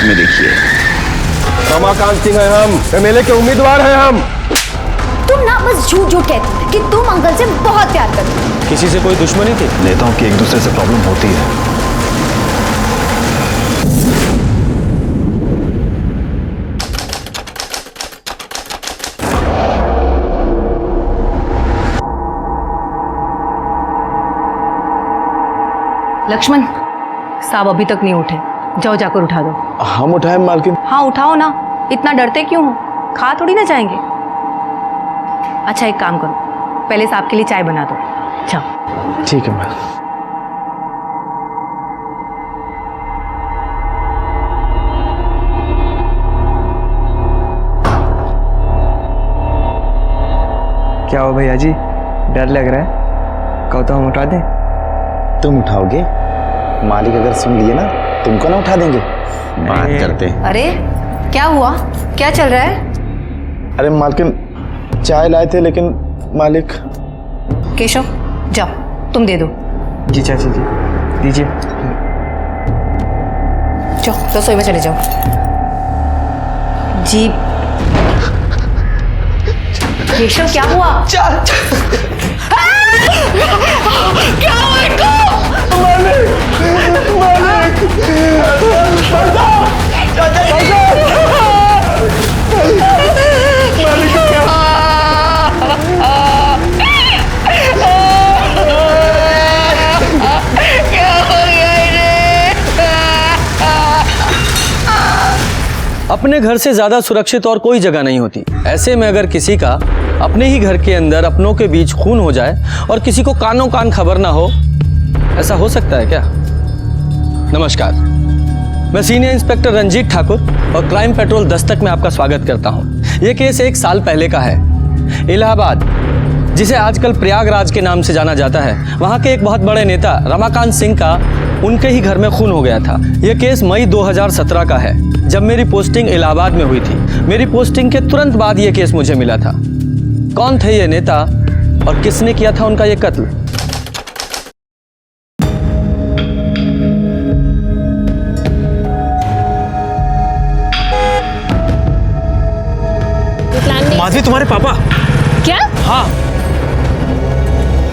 हाथ में देखिए। रमाकांत सिंह है हम, एमएलए के उम्मीदवार हैं हम। तुम ना बस झूठ झूठ कहती कि तुम अंकल से बहुत प्यार करती हो। किसी से कोई दुश्मनी थी? नेताओं की एक दूसरे से प्रॉब्लम होती है। लक्ष्मण, साहब अभी तक नहीं उठे, जाओ जाकर उठा दो। हम उठाए मालकिन? हाँ उठाओ ना, इतना डरते क्यों हो? खा थोड़ी ना जाएंगे। अच्छा एक काम करो, पहले साहब के लिए चाय बना दो, जाओ। ठीक है मैम। क्या हो भैया जी, डर लग रहा है? कहो तो हम उठा दें? तुम उठाओगे? मालिक अगर सुन लिए ना, तुमको ना उठा देंगे। बात करते हैं। अरे क्या हुआ, क्या चल रहा है? अरे मालकिन, चाय लाए थे लेकिन मालिक। केशव जाओ, तुम दे दो। जी चाची जी, दीजिए। जाओ रसोई में चले जाओ। जी केशव क्या हुआ? क्या हुआ इनको? अपने घर से ज्यादा सुरक्षित और कोई जगह नहीं होती। ऐसे में अगर किसी का अपने ही घर के अंदर अपनों के बीच खून हो जाए और किसी को कानों कान खबर ना हो, ऐसा हो सकता है क्या? नमस्कार, मैं सीनियर इंस्पेक्टर रंजीत ठाकुर और क्राइम पेट्रोल दस्तक में आपका स्वागत करता हूं। यह केस 1 साल पहले का है। इलाहाबाद, जिसे आजकल प्रयागराज के नाम से जाना जाता है, वहां के एक बहुत बड़े नेता रमाकांत सिंह का उनके ही घर में खून हो गया था। यह केस मई 2017 का है, जब मेरी पोस्टिंग इलाहाबाद में हुई थी। मेरी पोस्टिंग के तुरंत बाद यह केस मुझे मिला था। कौन थे ये नेता और किसने किया था उनका यह कत्ल? माधवी, तुम्हारे पापा? क्या? हाँ,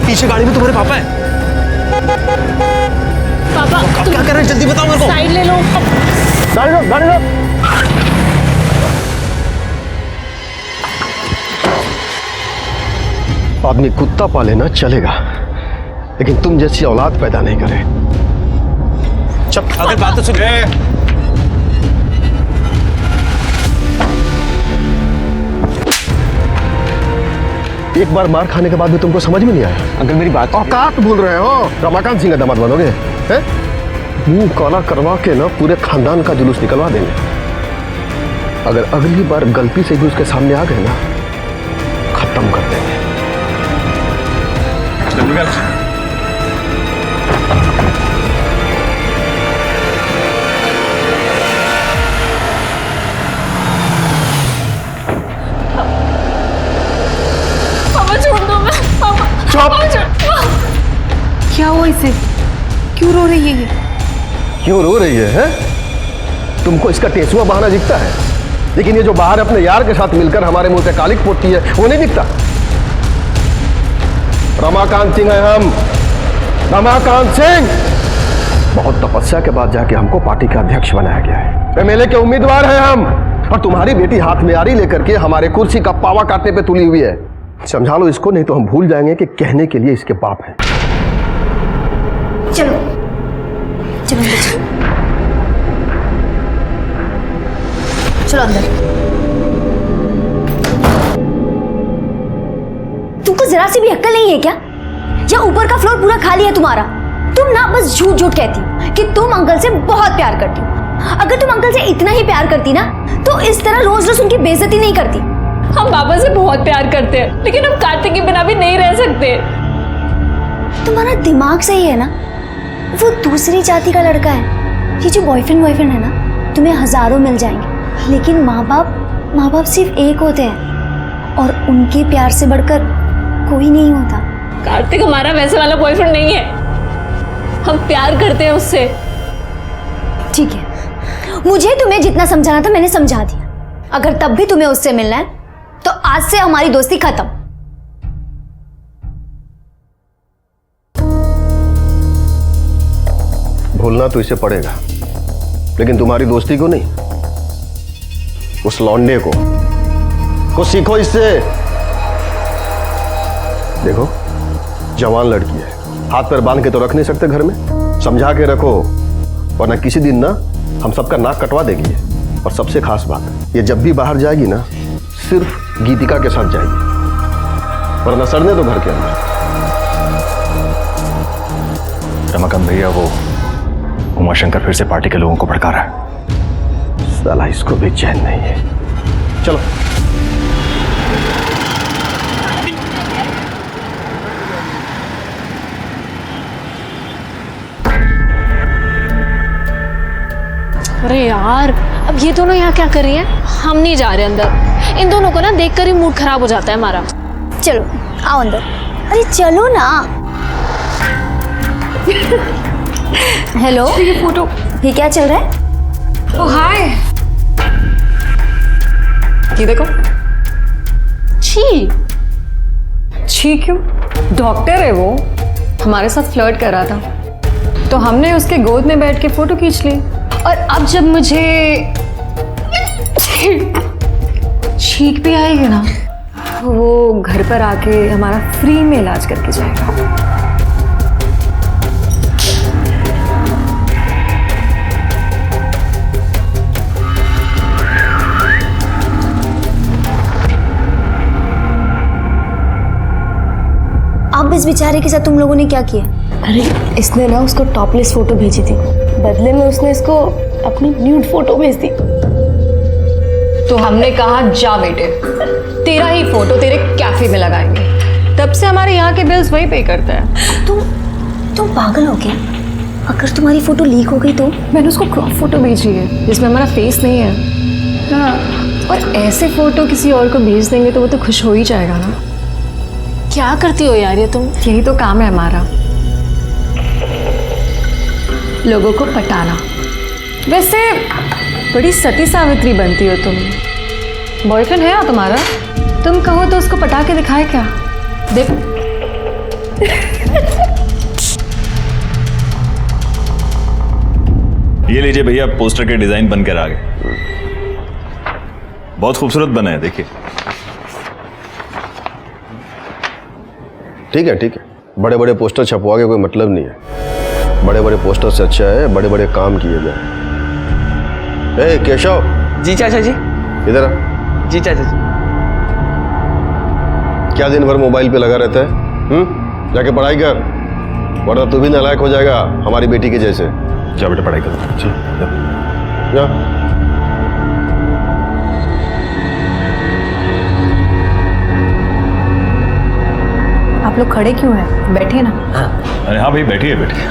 पीछे गाड़ी में तुम्हारे पापा है। पापा आप क्या कर रहे हैं? जल्दी बताओ मेरे को। साइड ले लो। गाड़ी लो, गाड़ी लो। आदमी कुत्ता पाले ना चलेगा, लेकिन तुम जैसी औलाद पैदा नहीं करे। चुप, अगर बात तो सुन। एक बार मार खाने के बाद भी तुमको समझ में नहीं आया? अंकल मेरी बात। औकात भूल रहे हो? रमाकांत सिंह का दामाद बनोगे? हैं? मुंह काला करवा के ना पूरे खानदान का जुलूस निकलवा देंगे। अगर अगली बार गलती से भी उसके सामने आ गए ना, खत्म कर देंगे। पापा छोड़ दो मैं। पापा क्या हुआ इसे? क्यों रो रही है ये? क्यों रो रही है? तुमको इसका टेसुआ बहाना दिखता है, लेकिन ये जो बाहर अपने यार के साथ मिलकर हमारे मुंह पे कालिक पोतती है, वो नहीं दिखता। रमाकांत सिंह है हम, रमाकांत सिंह। बहुत तपस्या के बाद जाके हमको पार्टी का अध्यक्ष बनाया गया है। एमएलए के उम्मीदवार हैं हम, और तुम्हारी बेटी हाथ में आरी लेकर के हमारे कुर्सी का पावा काटने पे तुली हुई है। समझा लो इसको, नहीं तो हम भूल जाएंगे कि कहने के लिए इसके बाप हैं। चलो चलो अंदर चलो। चलो अंदर। तुमको जरा सी भी अक्ल नहीं है क्या? या ऊपर का फ्लोर पूरा खाली है तुम्हारा? तुम ना बस झूठ झूठ कहती हो कि तुम अंकल से बहुत प्यार करती हो। अगर तुम अंकल से इतना ही प्यार करती ना, तो इस तरह रोज रोज उनकी बेइज्जती नहीं करती। हम पापा से बहुत प्यार करते हैं, लेकिन हम कार्तिक के बिना भी नहीं रह सकते। तुम्हारा दिमाग सही है ना? वो दूसरी जाति का लड़का है। ये जो बॉयफ्रेंड है ना, तुम्हें हजारों मिल जाएंगे, लेकिन माँ बाप सिर्फ एक होते हैं, और उनके प्यार से बढ़कर कोई नहीं होता। कार्तिक हमारा वैसे वाला बॉयफ्रेंड नहीं है, हम प्यार करते हैं उससे। ठीक है, मुझे तुम्हें जितना समझाना था मैंने समझा दिया। अगर तब भी तुम्हें उससे मिलना है तो आज से हमारी दोस्ती खत्म। भूलना तो इसे पड़ेगा, लेकिन तुम्हारी दोस्ती को नहीं, उस लौंडे को कुछ सीखो इससे। देखो, जवान लड़की है, हाथ पैर बांध के तो रख नहीं सकते घर में, समझा के रखो, वरना किसी दिन ना हम सबका नाक कटवा देगी। और सबसे खास बात, ये जब भी बाहर जाएगी ना सिर्फ गीतिका के साथ जाएगी, वरना सड़ने दो घर के अंदर। रमाकांत भैया, वो उमाशंकर फिर से पार्टी के लोगों को भड़का रहा है। साला इसको भी चैन नहीं है। चलो। अरे यार, अब ये दोनों यहाँ क्या कर रही हैं? हम नहीं जा रहे अंदर। इन दोनों को ना देखकर ही मूड खराब हो जाता है हमारा। चलो आओ अंदर। अरे चलो ना। हेलो, ये फोटो। ये क्या चल रहा है? ओ हाय, ये देखो। छी छी क्यों? डॉक्टर है वो, हमारे साथ फ्लर्ट कर रहा था, तो हमने उसके गोद में बैठ के फोटो खींच ली। और अब जब मुझे छींक भी आएगी ना, वो घर पर आके हमारा फ्री में इलाज करके जाएगा। अब इस बेचारे के साथ तुम लोगों ने क्या किया? अरे इसने ना उसको टॉपलेस फोटो भेजी थी, बदले में उसने इसको अपनी न्यूड फोटो भेज दी। तो हमने कहा जा बेटे, तेरा ही फोटो तेरे कैफे में लगाएंगे। तब से हमारे यहाँ के बिल्स वही पे करते हैं। तुम पागल हो क्या? अगर तुम्हारी फोटो लीक हो गई तो? मैंने उसको क्रॉप फोटो भेजी है जिसमें हमारा फेस नहीं है। हाँ, और ऐसे फोटो किसी और को भेज देंगे तो वो तो खुश हो ही जाएगा ना। क्या करती हो यार ये तुम? यही तो काम है हमारा, लोगों को पटाना। वैसे बड़ी सती सावित्री बनती हो तुम। बॉयफ्रेंड है तुम्हारा? तुम कहो तो उसको पटा के दिखाए क्या? देखो। ये लीजिए भैया, पोस्टर के डिजाइन बनकर आ गए। बहुत खूबसूरत बना है, देखिए। ठीक है, ठीक है, बड़े बड़े पोस्टर छपवा के कोई मतलब नहीं है। बड़े बड़े पोस्टर से अच्छा है बड़े बड़े काम किए जाए। ए केशव। जी चाचा जी। इधर आ। जी चाचा जी। क्या दिन भर मोबाइल पे लगा रहता है? जाके पढ़ाई कर, वरना तू भी नालायक हो जाएगा हमारी बेटी के जैसे। जा बेटा, पढ़ाई करो। जा। आप लोग खड़े क्यों हैं? बैठिए ना। अरे हाँ भाई, बैठिए बैठिए।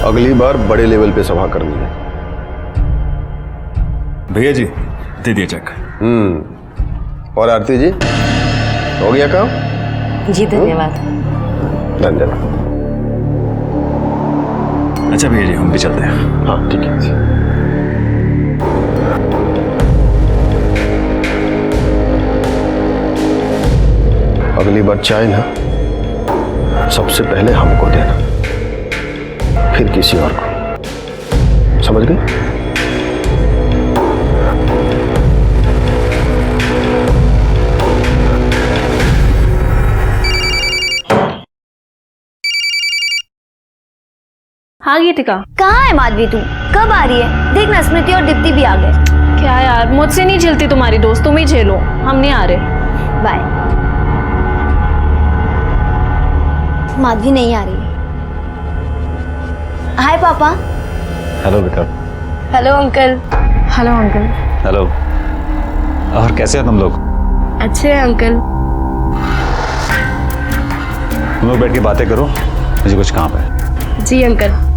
अगली बार बड़े लेवल पे सभा करनी है। भैया जी, दे दिए चेक। और आरती जी, हो गया काम? जी धन्यवाद। धन्यवाद। अच्छा भैया जी, हम भी चलते हैं। हाँ ठीक है। अगली बार चाय ना सबसे पहले हमको देना, फिर किसी और को। समझ गए? हाँ गीतिका। कहाँ है माधवी तू? कब आ रही है? देखना स्मृति और दीप्ति भी आ गए। क्या यार, मुझसे नहीं झेलती तुम्हारी दोस्त, तुम ही झेलो, हम नहीं आ रहे। बाय। माधवी नहीं आ रही। हाय पापा। हेलो बेटा। Hello uncle. Hello uncle. Hello. और कैसे हो तुम लोग? अच्छे हैं अंकल। तुम लोग बैठ के बातें करो, मुझे कुछ काम है। जी अंकल।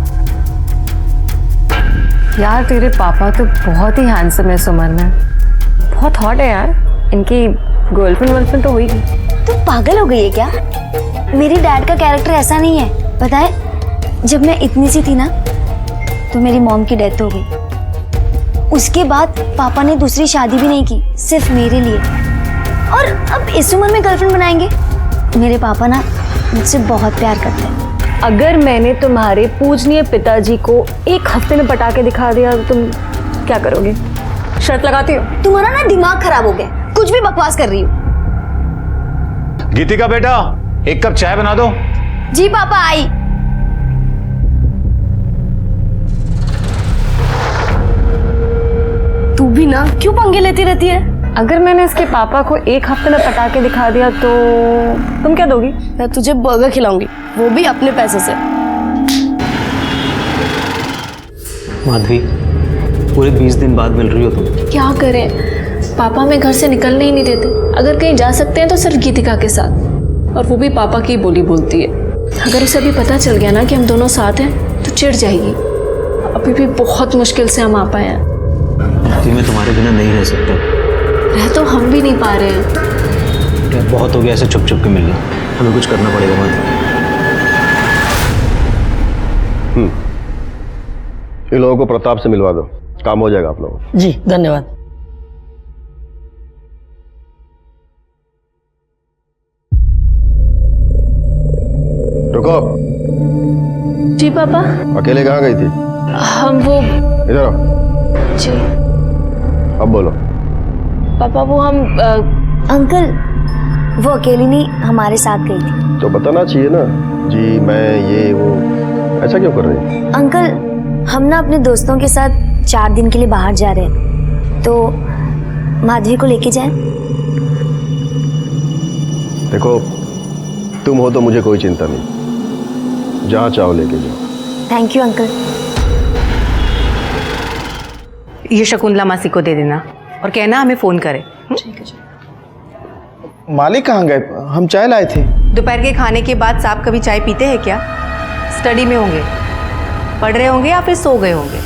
यार तेरे पापा तो बहुत ही हैंडसम है इस उम्र में, बहुत हॉट है यार। इनकी गर्लफ्रेंड वर्लफ्रेंड तो हुई। तुम पागल हो गई है क्या? मेरे डैड का कैरेक्टर ऐसा नहीं है। पता है, जब मैं इतनी सी थी ना तो मेरी मॉम की डेथ हो गई। उसके बाद पापा ने दूसरी शादी भी नहीं की, सिर्फ मेरे लिए। और अब इस उम्र में गर्लफ्रेंड बनाएंगे? मेरे पापा ना मुझसे बहुत प्यार करते हैं। अगर मैंने तुम्हारे पूजनीय पिताजी को एक हफ्ते में पटा के दिखा दिया तो तुम क्या करोगे? शर्त लगाती हो? तुम्हारा ना दिमाग खराब हो गया, कुछ भी बकवास कर रही हो। गीतिका बेटा, एक कप चाय बना दो। जी पापा, आई। तू भी ना क्यों पंगे लेती रहती है? अगर मैंने इसके पापा को एक हफ्ते में पटा के दिखा दिया तो तुम क्या दोगी? मैं तुझे बर्गर खिलाऊंगी, वो भी अपने पैसे से। माधवी, पूरे 20 दिन बाद मिल रही हो तुम। क्या करें, पापा हमें घर से निकलने ही नहीं देते। अगर कहीं जा सकते हैं तो सिर्फ गीतिका के साथ, और वो भी पापा की बोली बोलती है। अगर उसे अभी पता चल गया ना कि हम दोनों साथ हैं तो चिढ़ जाएगी। अभी भी बहुत मुश्किल से हम आ पाए हैं। मैं तुम्हारे बिना नहीं रह सकता। रह तो हम भी नहीं पा रहे हैं। क्या बहुत हो गया ऐसे छुप छुप के मिलना, हमें कुछ करना पड़ेगा। माधवी, इन लोगों को प्रताप से मिलवा दो, काम हो जाएगा आप लोगों। जी धन्यवाद। रुको। जी पापा। अकेले कहाँ गई थी? हम वो इधर आओ। जी अब बोलो। पापा, वो हम अंकल, वो अकेली नहीं, हमारे साथ गई थी। तो बताना चाहिए ना, जी मैं ये वो, ऐसा क्यों कर रही है? अंकल, हम ना अपने दोस्तों के साथ 4 दिन के लिए बाहर जा रहे हैं, तो माधवी को लेके जाएं? देखो, तुम हो तो मुझे कोई चिंता नहीं, जहाँ चाहो लेके जाओ। Thank you uncle. ये शकुंतला मासी को दे देना और कहना हमें फोन करे। मालिक कहाँ गए? हम चाय लाए थे। दोपहर के खाने के बाद साहब कभी चाय पीते हैं क्या? स्टडी में होंगे, पढ़ रहे होंगे या फिर सो गए होंगे।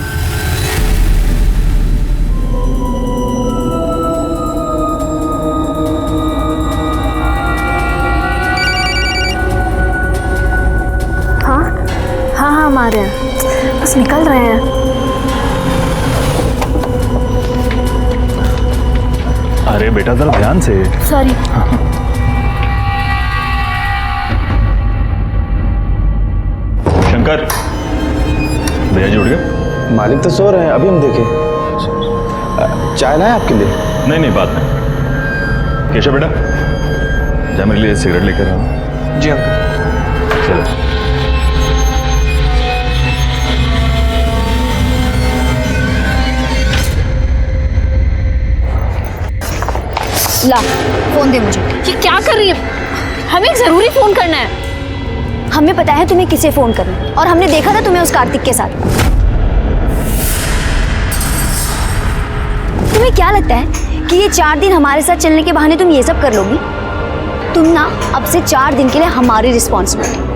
हाँ हाँ हाँ, हम आ रहे हैं, बस निकल रहे हैं। अरे बेटा जरा ध्यान से। सॉरी। शंकर, भैया जी उठ गए? मालिक तो सो रहे हैं, अभी हम देखे। चाय लाए आपके लिए? नहीं नहीं, बात नहीं। केशव बेटा, जा मेरे लिए सिगरेट लेकर आओ। जी अंकल। चलो। ला, फोन दे मुझे। ये क्या कर रही है? हमें एक जरूरी फोन करना है। हमें पता है तुम्हें किसे फोन करना है, और हमने देखा था तुम्हें उस कार्तिक के साथ। तुम्हें क्या लगता है कि ये 4 दिन हमारे साथ चलने के बहाने तुम ये सब कर लोगी? तुम ना अब से 4 दिन के लिए हमारी रिस्पॉन्सिबिलिटी,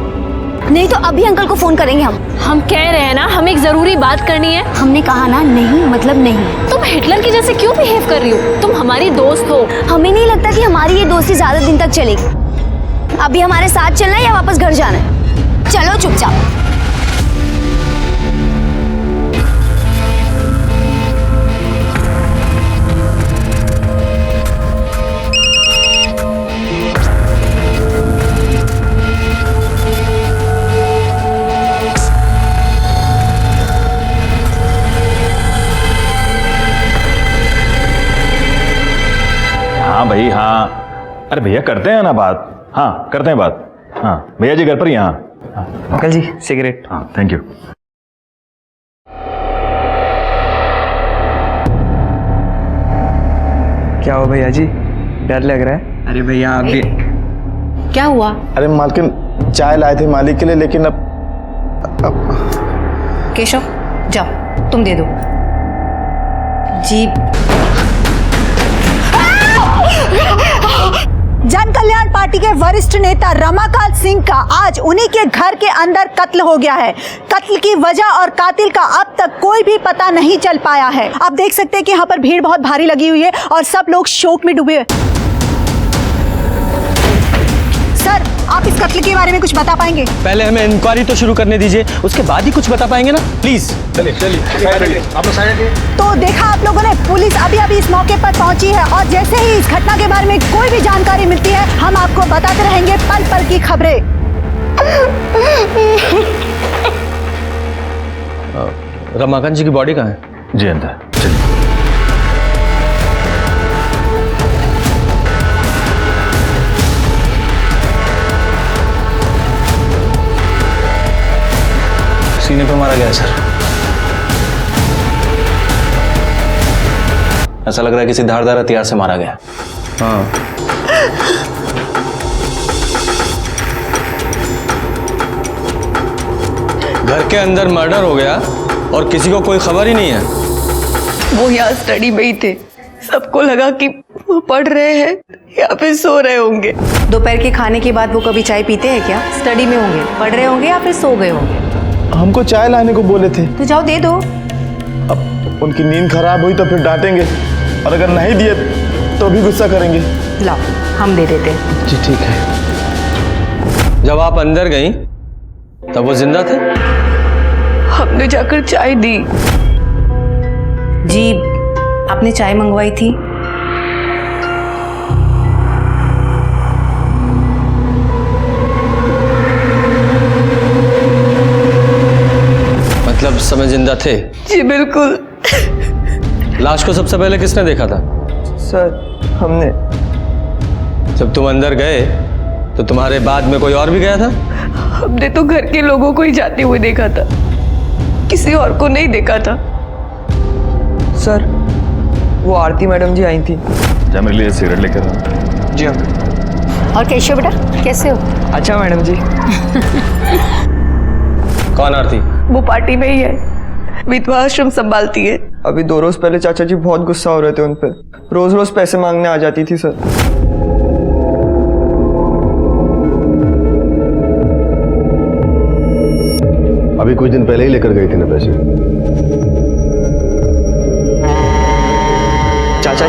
नहीं तो अभी अंकल को फोन करेंगे हम। हम कह रहे हैं ना, हमें एक जरूरी बात करनी है। हमने कहा ना, नहीं मतलब नहीं। तुम हिटलर की जैसे क्यों बिहेव कर रही हो? तुम हमारी दोस्त हो। हमें नहीं लगता कि हमारी ये दोस्ती ज्यादा दिन तक चलेगी। अभी हमारे साथ चलना है या वापस घर जाना है? चलो चुपचाप। हाँ भाई हाँ। अरे भैया करते हैं ना बात। हाँ करते हैं बात। हाँ भैया जी घर पर ही। हाँ अंकल जी सिगरेट। हाँ थैंक यू। क्या हो भैया जी, डर लग रहा है? अरे भैया आप भी। क्या हुआ? अरे मालकिन, चाय लाए थे मालिक के लिए, लेकिन अब केशव जाओ, तुम दे दो। जी जन कल्याण पार्टी के वरिष्ठ नेता रमाकांत सिंह का आज उन्हीं के घर के अंदर कत्ल हो गया है। कत्ल की वजह और कातिल का अब तक कोई भी पता नहीं चल पाया है। आप देख सकते हैं कि यहाँ पर भीड़ बहुत भारी लगी हुई है और सब लोग शोक में डूबे। सर, आप इस कत्ल के बारे में कुछ बता पाएंगे? पहले हमें इंक्वायरी तो शुरू करने दीजिए, उसके बाद ही कुछ बता पाएंगे ना, प्लीज। तो देखा आप लोगों ने, पुलिस अभी अभी इस मौके पर पहुंची है और जैसे ही इस घटना के बारे में कोई भी जानकारी मिलती है हम आपको बताते रहेंगे पल पल की खबरें। रमाकांत जी की बॉडी कहाँ है? जी अंदर, चलिए। सीने पे मारा गया है सर। ऐसा लग रहा है किसी धारदार हथियार से मारा गया। हाँ, घर के अंदर मर्डर हो गया और किसी को कोई खबर ही नहीं है। वो यहाँ स्टडी में ही थे, सबको लगा कि वो पढ़ रहे हैं या फिर सो रहे होंगे। दोपहर के खाने के बाद वो कभी चाय पीते हैं क्या? स्टडी में होंगे, पढ़ रहे होंगे या फिर सो गए होंगे। हमको चाय लाने को बोले थे। तो जाओ दे दो। अब उनकी नींद खराब हुई तो फिर डांटेंगे, और अगर नहीं दिए तो भी गुस्सा करेंगे। लाओ, हम दे देते हैं। जी ठीक है। जब आप अंदर गई तब वो जिंदा थे? हमने जाकर चाय दी। जी, आपने चाय मंगवाई थी? मतलब समय जिंदा थे? जी बिल्कुल। लाश को सबसे पहले किसने देखा था? सर हमने। जब तुम अंदर गए तो तुम्हारे बाद में कोई और भी गया था? हमने तो घर के लोगों को ही जाते हुए देखा था, किसी और को नहीं देखा था। सर वो आरती मैडम जी आई थी। जा मेरे लिए सिगरेट लेकर आओ। जी अंकल। और केशव बेटा कैसे हो? अच्छा मैडम जी। कौन आरती? वो पार्टी में ही है, विधवा आश्रम संभालती है। अभी 2 रोज पहले चाचा जी बहुत गुस्सा हो रहे थे उन पर, रोज रोज पैसे मांगने आ जाती थी सर। अभी कुछ दिन पहले ही लेकर गई थी ना पैसे। चाचा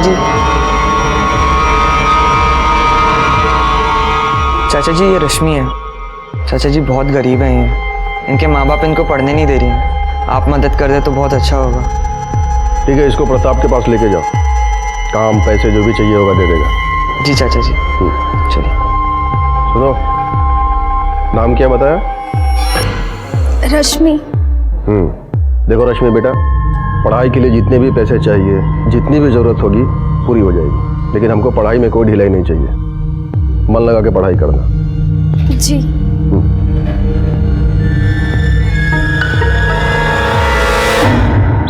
जी ये रश्मि है। चाचा जी बहुत गरीब हैं ये, इनके माँ बाप इनको पढ़ने नहीं दे रही हैं। आप मदद कर दे तो बहुत अच्छा होगा। ठीक है, इसको प्रताप के पास लेके जाओ, काम पैसे जो भी चाहिए होगा दे देगा। जी चाचा जी। चलिए। सुनो, नाम क्या बताया? रश्मि। देखो रश्मि बेटा, पढ़ाई के लिए जितने भी पैसे चाहिए, जितनी भी जरूरत होगी पूरी हो जाएगी, लेकिन हमको पढ़ाई में कोई ढिलाई नहीं चाहिए। मन लगा के पढ़ाई करना। जी।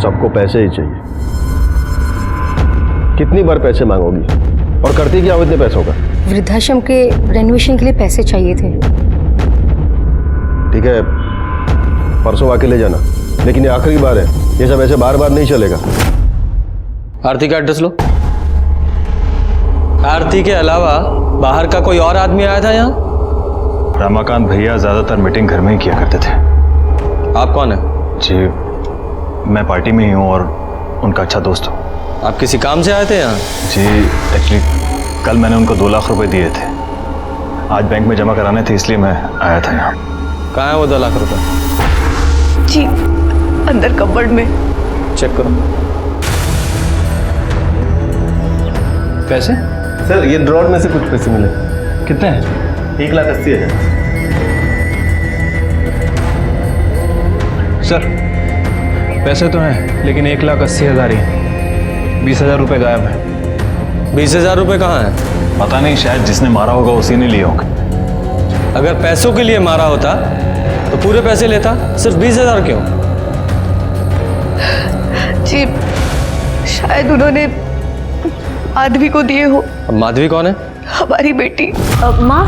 सबको पैसे ही चाहिए। कितनी बार पैसे मांगोगी और करती क्या हो इतने पैसों का? वृद्धाश्रम के रेनोवेशन के लिए पैसे चाहिए थे। ठीक है, परसों आके ले जाना, लेकिन ये आखिरी बार है, ये सब ऐसे बार बार नहीं चलेगा। आरती का एड्रेस लो। आरती के अलावा बाहर का कोई और आदमी आया था यहाँ? रमाकांत भैया ज्यादातर मीटिंग घर में ही किया करते थे। आप कौन है? जी मैं पार्टी में ही हूँ और उनका अच्छा दोस्त हूँ। आप किसी काम से आए थे यहाँ? जी एक्चुअली कल मैंने उनको 2 लाख रुपए दिए थे, आज बैंक में जमा कराने थे, इसलिए मैं आया था यहाँ। कहाँ है वो 2 लाख रुपए? जी अंदर कबर्ड में। चेक करो। पैसे? सर ये ड्रॉर में से कुछ पैसे मिले। कितने हैं? 1,80,000। सर पैसे तो हैं, लेकिन 1,80,000 ही, 20,000 रुपये गायब है। 20,000 रुपये कहाँ है? पता नहीं, शायद जिसने मारा होगा उसी ने लिए होंगे। अगर पैसों के लिए मारा होता तो पूरे पैसे लेता, सिर्फ 20,000 क्यों? जी शायद उन्होंने माधवी को दिए हो। अब माधवी कौन है? हमारी बेटी। माँ,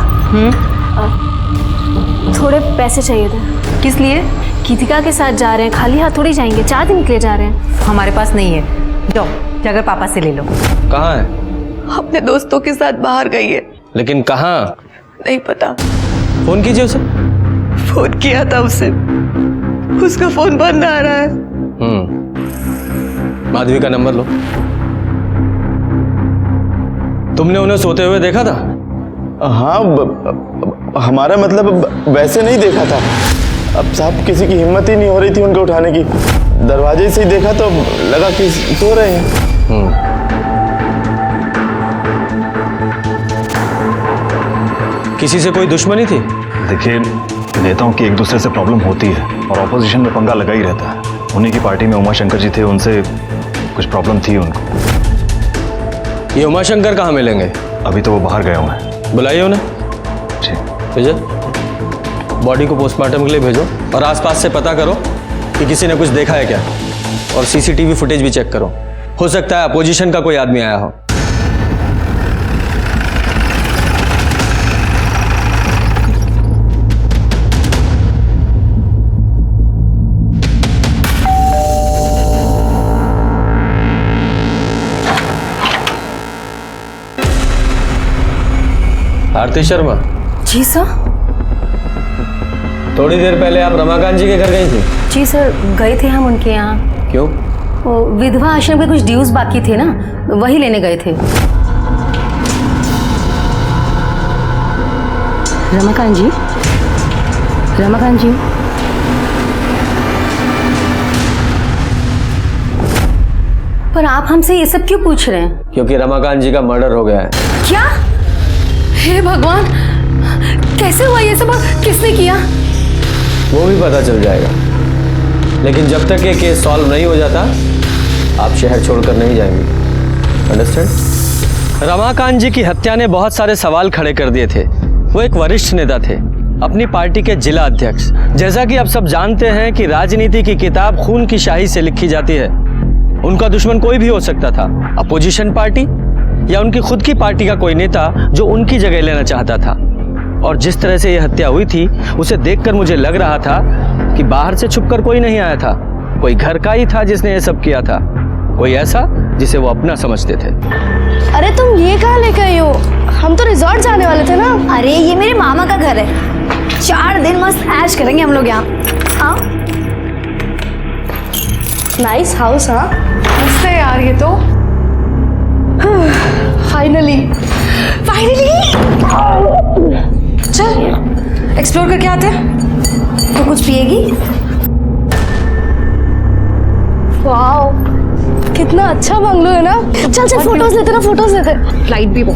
थोड़े पैसे चाहिए थे। किस लिए? गीतिका के साथ जा रहे हैं, खाली हाथ थोड़ी जाएंगे, 4 दिन के लिए जा रहे हैं। हमारे पास नहीं है, जाओ जाकर पापा से ले लो। कहाँ है? अपने दोस्तों के साथ बाहर गई है। लेकिन कहाँ? नहीं पता। फोन कीजिए उसे। फोन किया था उसे, उसका फोन बंद आ रहा है। माधवी का नंबर लो। तुमने उन्हें सोते हुए देखा था? हाँ हमारा मतलब वैसे नहीं देखा था। अब साहब किसी की हिम्मत ही नहीं हो रही थी उनको उठाने की। दरवाजे से ही देखा तो लगा कि सो रहे हैं। किसी से कोई दुश्मनी थी? देखिए, नेताओं की एक दूसरे से प्रॉब्लम होती है और ऑपोजिशन में पंगा लगा ही रहता है। उन्हीं की पार्टी में उमाशंकर जी थे, उनसे कुछ प्रॉब्लम थी उनको। ये उमाशंकर कहाँ मिलेंगे? अभी तो वो बाहर गए हुए हैं। बुलाइए उन्हें। ठीक। विजय, बॉडी को पोस्टमार्टम के लिए भेजो और आसपास से पता करो कि किसी ने कुछ देखा है क्या, और सीसीटीवी फुटेज भी चेक करो। हो सकता है अपोजिशन का कोई आदमी आया हो। आरती शर्मा। जी सर। थोड़ी देर पहले आप रमाकांत जी के घर गई थी? जी सर, गए थे हम उनके यहाँ। क्यों? वो विधवा आश्रम के कुछ ड्यूज बाकी थे ना, वही लेने गए थे। रमाकांत जी, रमाकांत जी। पर आप हमसे ये सब क्यों पूछ रहे हैं? क्योंकि रमाकांत जी का मर्डर हो गया है। क्या? हे भगवान, कैसे हुआ ये सब और किसने किया? वो भी पता चल जाएगा, लेकिन जब तक ये केस सॉल्व नहीं हो जाता आप शहर छोड़कर नहीं जाएंगे। अंडरस्टैंड? रमाकांत जी की हत्या ने बहुत सारे सवाल खड़े कर दिए थे। वो एक वरिष्ठ नेता थे, अपनी पार्टी के जिला अध्यक्ष। जैसा कि आप सब जानते हैं कि राजनीति की किताब खून की शाही से लिखी जाती है। उनका दुश्मन कोई भी हो सकता था, अपोजिशन पार्टी या उनकी खुद की पार्टी का कोई नेता जो उनकी जगह लेना चाहता था। और जिस तरह से यह हत्या हुई थी उसे देखकर मुझे लग रहा था कि बाहर से छुपकर कोई नहीं आया था, कोई घर का ही था जिसने यह सब किया था, कोई ऐसा जिसे वो अपना समझते थे। अरे तुम ये कहाँ लेकर आई हो? हम तो रिजॉर्ट जाने वाले थे ना। अरे ये मेरे मामा का घर है, 4 दिन मस्त ऐश करेंगे हम लोग यहाँ। आओ। Nice house. हाँ मस्त है यार ये तो। फाइनली चल एक्सप्लोर करके आते हैं। तो कुछ पिएगी? वाओ कितना अच्छा बंगलो है ना। चल चल फोटोज लेते ना, फोटोज लेते। फ्लाइट भी वो।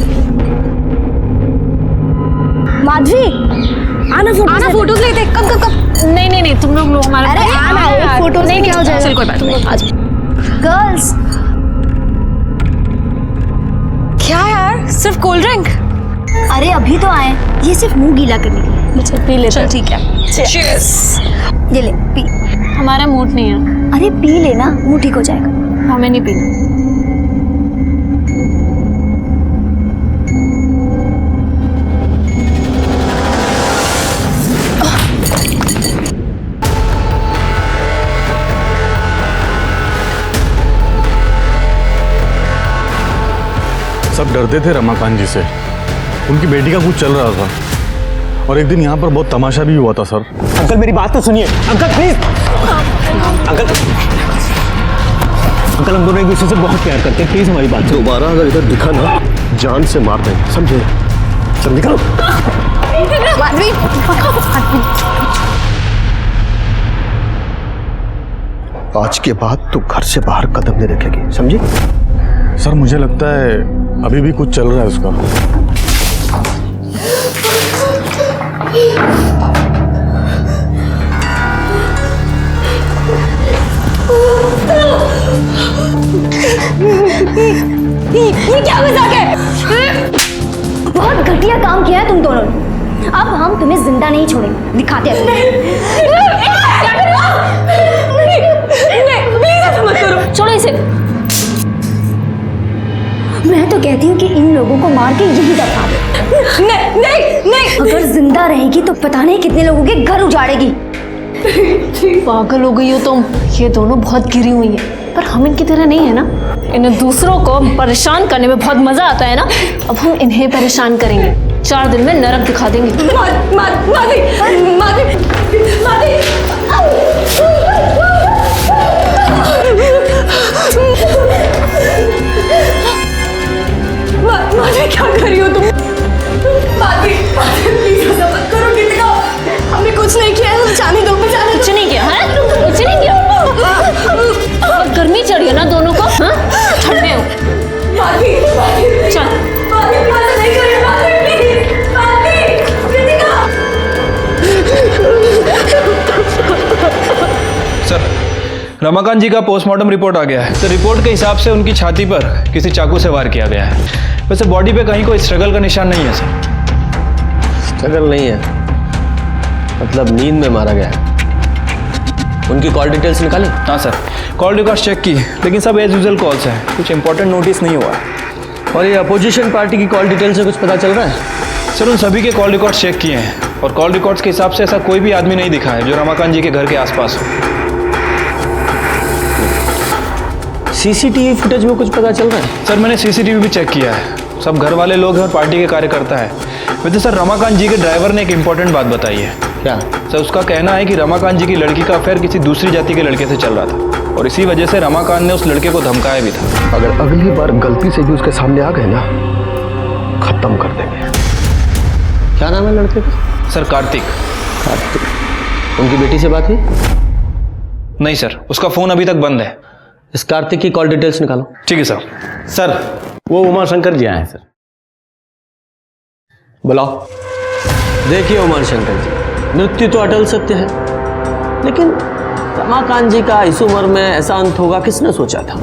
माधवी आना फोटोज लेते। कब नहीं तुम लोग हमारा। अरे आना फोटोज नहीं क्या हो जाएगा। चल कोई बात नहीं, आ जाओ। गर्ल्स। क्या यार, सिर्फ कोल्ड ड्रिंक? अरे अभी तो आए, ये सिर्फ मुंह गीला करने के लिए। चल पी लेते। चल ठीक है। चीयर्स। ये ले पी। हमारा मूड नहीं है। अरे पी लेना, मुंह ठीक हो जाएगा। हमें नहीं पीना। सब डरते थे रमाकांत जी से। उनकी बेटी का कुछ चल रहा था और एक दिन यहाँ पर बहुत तमाशा भी हुआ था सर। अंकल मेरी बात तो सुनिए। Uncle please. अंकल हम दोनों एक दूसरे से बहुत प्यार करते हैं, प्लीज हमारी बात सुनो। दोबारा अगर इधर दिखा ना, जान से मार देंगे, समझे? चल निकलो। आज के बाद तू घर से बाहर कदम नहीं रखेगी, समझी? सर मुझे लगता है अभी भी कुछ चल रहा है उसका। ये क्या मजाक है? बहुत घटिया काम किया है तुम दोनों ने। अब हम तुम्हें जिंदा नहीं छोड़ेंगे, दिखाते हैं। छोड़ो इसे। मैं तो कहती हूँ कि इन लोगों को मार के यही दफा दो। नहीं। अगर जिंदा रहेगी तो पता नहीं कितने लोगों के घर उजाड़ेगी। पागल हो गई हो तुम। ये दोनों बहुत गिरी हुई हैं, पर हम इनकी तरह नहीं है ना। इन्हें दूसरों को परेशान करने में बहुत मजा आता है ना। अब हम इन्हें परेशान करेंगे, 4 दिन में नरक दिखा देंगे। क्या कर रही हो तुम? प्लीज ऐसा मत करो। रमाकांत जी का पोस्टमार्टम रिपोर्ट आ गया है। तो रिपोर्ट के हिसाब से उनकी छाती पर किसी चाकू से वार किया गया है। वैसे बॉडी पे कहीं कोई स्ट्रगल का निशान नहीं है सर। स्ट्रगल नहीं है, मतलब नींद में मारा गया है। उनकी कॉल डिटेल्स निकाली? हाँ सर, कॉल रिकॉर्ड चेक की, लेकिन सब एज यूजुअल कॉल्स हैं, कुछ इंपॉर्टेंट नोटिस नहीं हुआ है। और ये अपोजिशन पार्टी की कॉल डिटेल से कुछ पता चल रहा है? सर उन सभी के कॉल रिकॉर्ड चेक किए हैं और कॉल रिकॉर्ड्स के हिसाब से ऐसा कोई भी आदमी नहीं दिखा है जो रमाकांत जी के घर के आसपास हो। सीसीटीवी फुटेज में कुछ पता चल रहा है? सर मैंने सीसीटीवी भी चेक किया है, सब घर वाले लोग हैं और पार्टी के कार्यकर्ता है। वैसे सर रमाकांत जी के ड्राइवर ने एक इंपॉर्टेंट बात बताई है। क्या? सर उसका कहना है कि रमाकांत जी की लड़की का अफेयर किसी दूसरी जाति के लड़के से चल रहा था और इसी वजह से रमाकांत ने उस लड़के को धमकाया भी था। अगर अगली बार गलती से भी उसके सामने आ गए ना, खत्म कर देंगे। क्या नाम है लड़के का? सर कार्तिक। कार्तिक। उनकी बेटी से बात हुई? नहीं सर, उसका फोन अभी तक बंद है। इस कार्तिक की कॉल डिटेल्स निकालो। ठीक है सर। सर वो उमाशंकर जी आए हैं सर। बुलाओ। देखिए उमाशंकर जी, मृत्यु तो अटल सत्य है, लेकिन रमाकांत जी का इस उम्र में ऐसा अंत होगा किसने सोचा था?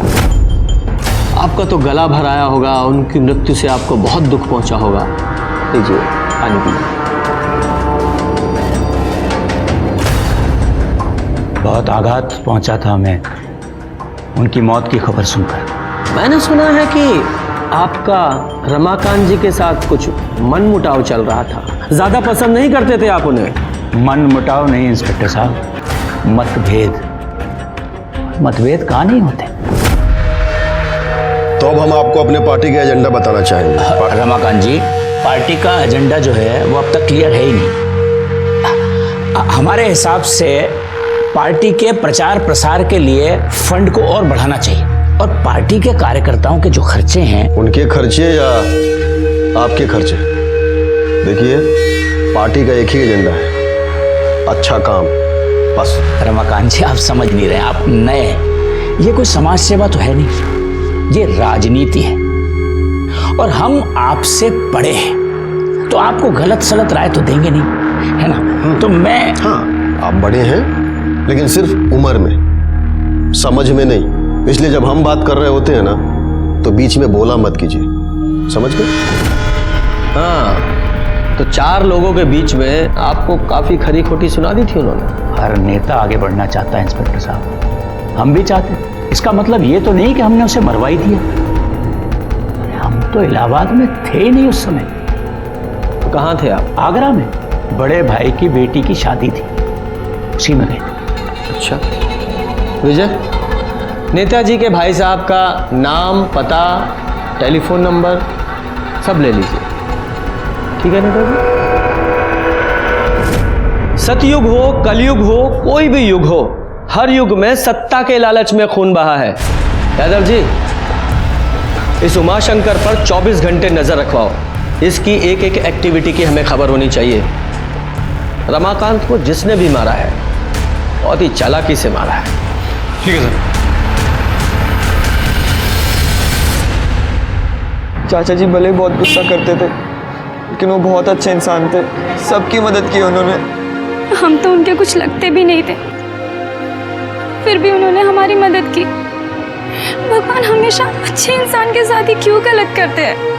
आपका तो गला भर आया होगा, उनकी मृत्यु से आपको बहुत दुख पहुंचा होगा। लीजिए पानी पीजिए। बहुत आघात पहुंचा था हमें उनकी मौत की खबर सुनकर। मैंने सुना है कि आपका रमाकांत जी के साथ कुछ मनमुटाव चल रहा था, ज्यादा पसंद नहीं करते थे आप उन्हें। मनमुटाव नहीं इंस्पेक्टर साहब, मतभेद। मतभेद कहाँ नहीं होते। तो अब हम आपको अपने पार्टी का एजेंडा बताना चाहेंगे। रमाकांत जी, पार्टी का एजेंडा जो है वो अब तक क्लियर है ही नहीं। हमारे हिसाब से पार्टी के प्रचार प्रसार के लिए फंड को और बढ़ाना चाहिए और पार्टी के कार्यकर्ताओं के जो खर्चे हैं, उनके खर्चे या आपके खर्चे, देखिए पार्टी का एक ही एजेंडा है, अच्छा काम, बस। रमाकांत जी आप समझ नहीं रहे, आप नए हैं। ये कोई समाज सेवा तो है नहीं, ये राजनीति है और हम आपसे बड़े हैं, तो आपको गलत सलत राय तो देंगे नहीं, है ना? तो मैं हाँ, आप बड़े हैं लेकिन सिर्फ उम्र में, समझ में नहीं। इसलिए जब हम बात कर रहे होते हैं ना, तो बीच में बोला मत कीजिए, समझ गए? हाँ, तो 4 लोगों के बीच में आपको काफी खरी खोटी सुना दी थी उन्होंने। हर नेता आगे बढ़ना चाहता है इंस्पेक्टर साहब, हम भी चाहते हैं। इसका मतलब ये तो नहीं कि हमने उसे मरवाई दिया। हम तो इलाहाबाद में थे ही नहीं उस समय। तो कहाँ थे आप? आगरा में बड़े भाई की बेटी की शादी थी, उसी में गए। अच्छा विजय, नेताजी के भाई साहब का नाम, पता, टेलीफोन नंबर सब ले लीजिए, ठीक है नेताजी? सतयुग हो, कलयुग हो, कोई भी युग हो, हर युग में सत्ता के लालच में खून बहा है। यादव जी, इस उमाशंकर पर 24 घंटे नजर रखवाओ। इसकी एक एक एक्टिविटी की हमें खबर होनी चाहिए। रमाकांत को जिसने भी मारा है, बहुत ही चालाकी से मारा है। ठीक है सर। चाचा जी भले बहुत गुस्सा करते थे, लेकिन वो बहुत अच्छे इंसान थे, सबकी मदद की उन्होंने। हम तो उनके कुछ लगते भी नहीं थे, फिर भी उन्होंने हमारी मदद की। भगवान हमेशा अच्छे इंसान के साथ ही क्यों गलत करते हैं?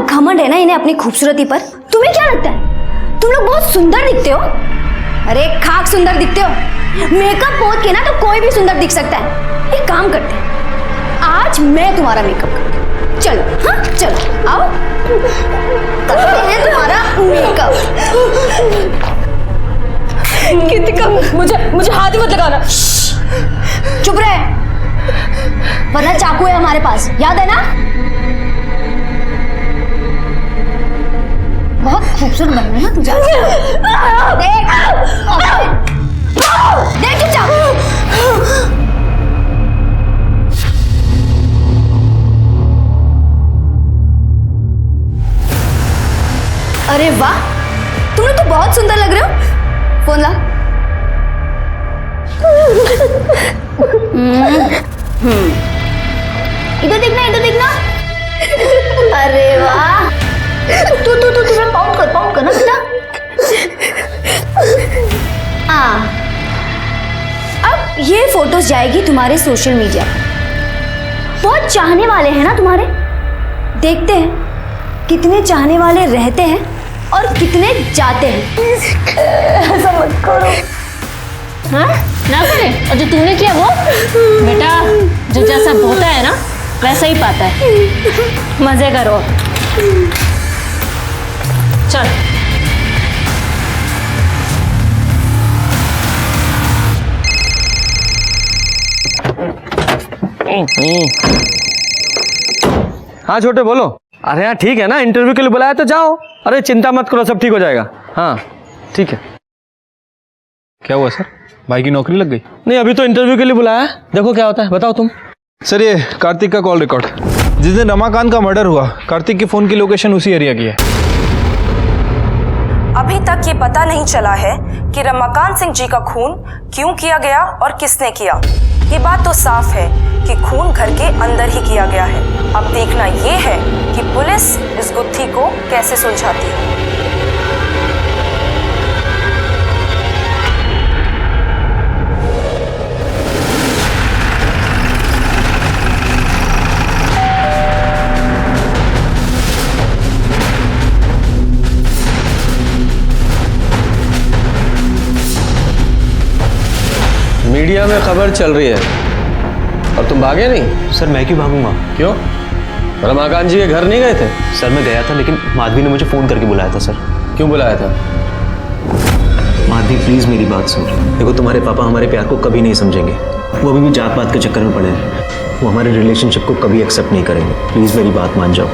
घमंड है ना इन्हें अपनी खूबसूरती पर। तुम्हें क्या लगता है तुम लोग बहुत सुंदर दिखते हो? अरे खाक सुंदर दिखते हो। मेकअप पोत के ना तो कोई भी सुंदर दिख सकता है। एक काम करते हैं, आज मैं तुम्हारा मेकअप करती हूँ। चलो, हाँ चलो आओ, करते हैं तुम्हारा मेकअप। कृतिका, मुझे हाथ ही मत लगाना। चुप रहे, वरना चाकू है हमारे पास, याद है ना? बहुत खूबसूरत बन रहा है ना तू। देख देख चुपचाप। अरे वाह, तुम्हें तो बहुत सुंदर लग रहे हो। फोन ला। इधर देखना, इधर देखना। अरे वाह, तू पाउंड कर ना बेटा। अब ये फोटोज जाएगी तुम्हारे सोशल मीडिया पर। बहुत चाहने वाले हैं ना तुम्हारे। देखते हैं कितने चाहने वाले रहते हैं और कितने जाते हैं। ऐसा मत करो। हाँ ना करे। और जो तूने किया वो बेटा, जो जैसा बोता है ना वैसा ही पाता है। मजे करो। चल हाँ छोटे बोलो। अरे हाँ ठीक है ना, इंटरव्यू के लिए बुलाया तो जाओ। अरे चिंता मत करो, सब ठीक हो जाएगा। हाँ ठीक है। क्या हुआ सर, भाई की नौकरी लग गई? नहीं, अभी तो इंटरव्यू के लिए बुलाया है, देखो क्या होता है। बताओ तुम। सर ये कार्तिक का कॉल रिकॉर्ड। जिस दिन रमाकांत का मर्डर हुआ, कार्तिक की फोन की लोकेशन उसी एरिया की है। अभी तक ये पता नहीं चला है कि रमाकांत सिंह जी का खून क्यों किया गया और किसने किया। ये बात तो साफ है कि खून घर के अंदर ही किया गया है। अब देखना ये है कि पुलिस इस गुत्थी को कैसे सुलझाती है। मीडिया में खबर चल रही है और तुम भागे नहीं? सर मैं क्यों भागूंगा? क्यों? रमाकांत जी के घर नहीं गए थे? सर मैं गया था, लेकिन माधवी ने मुझे फ़ोन करके बुलाया था। सर क्यों बुलाया था? माधवी प्लीज़ मेरी बात सुन। देखो तुम्हारे पापा हमारे प्यार को कभी नहीं समझेंगे। वो अभी भी जात पात के चक्कर में पड़े हैं। वो हमारे रिलेशनशिप को कभी एक्सेप्ट नहीं करेंगे। प्लीज़ मेरी बात मान जाओ,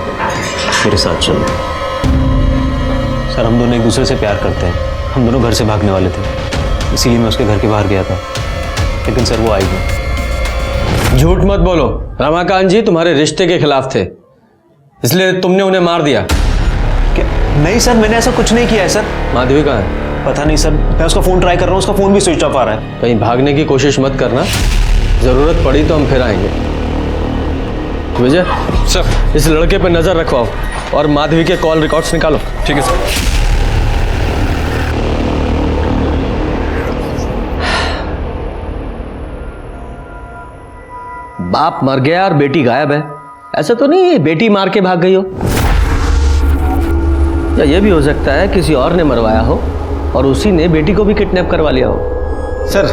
मेरे साथ चलो। सर हम दोनों एक दूसरे से प्यार करते हैं। हम दोनों घर से भागने वाले थे, इसीलिए मैं उसके घर के बाहर गया था, लेकिन सर वो आई नहीं। झूठ मत बोलो। रमाकांत जी तुम्हारे रिश्ते के खिलाफ थे, इसलिए तुमने उन्हें मार दिया। क्या? नहीं सर, मैंने ऐसा कुछ नहीं किया है सर। माधवी कहाँ है? पता नहीं सर, मैं उसका फ़ोन ट्राई कर रहा हूँ, उसका फ़ोन भी स्विच ऑफ आ रहा है। कहीं भागने की कोशिश मत करना, ज़रूरत पड़ी तो हम फिर आएंगे। विजय सर, इस लड़के पर नज़र रखवाओ और माधवी के कॉल रिकॉर्ड्स निकालो। ठीक है सर। बाप मर गया और बेटी गायब है। ऐसा तो नहीं है बेटी मार के भाग गई हो? या ये भी हो सकता है किसी और ने मरवाया हो और उसी ने बेटी को भी किडनैप करवा लिया हो। सर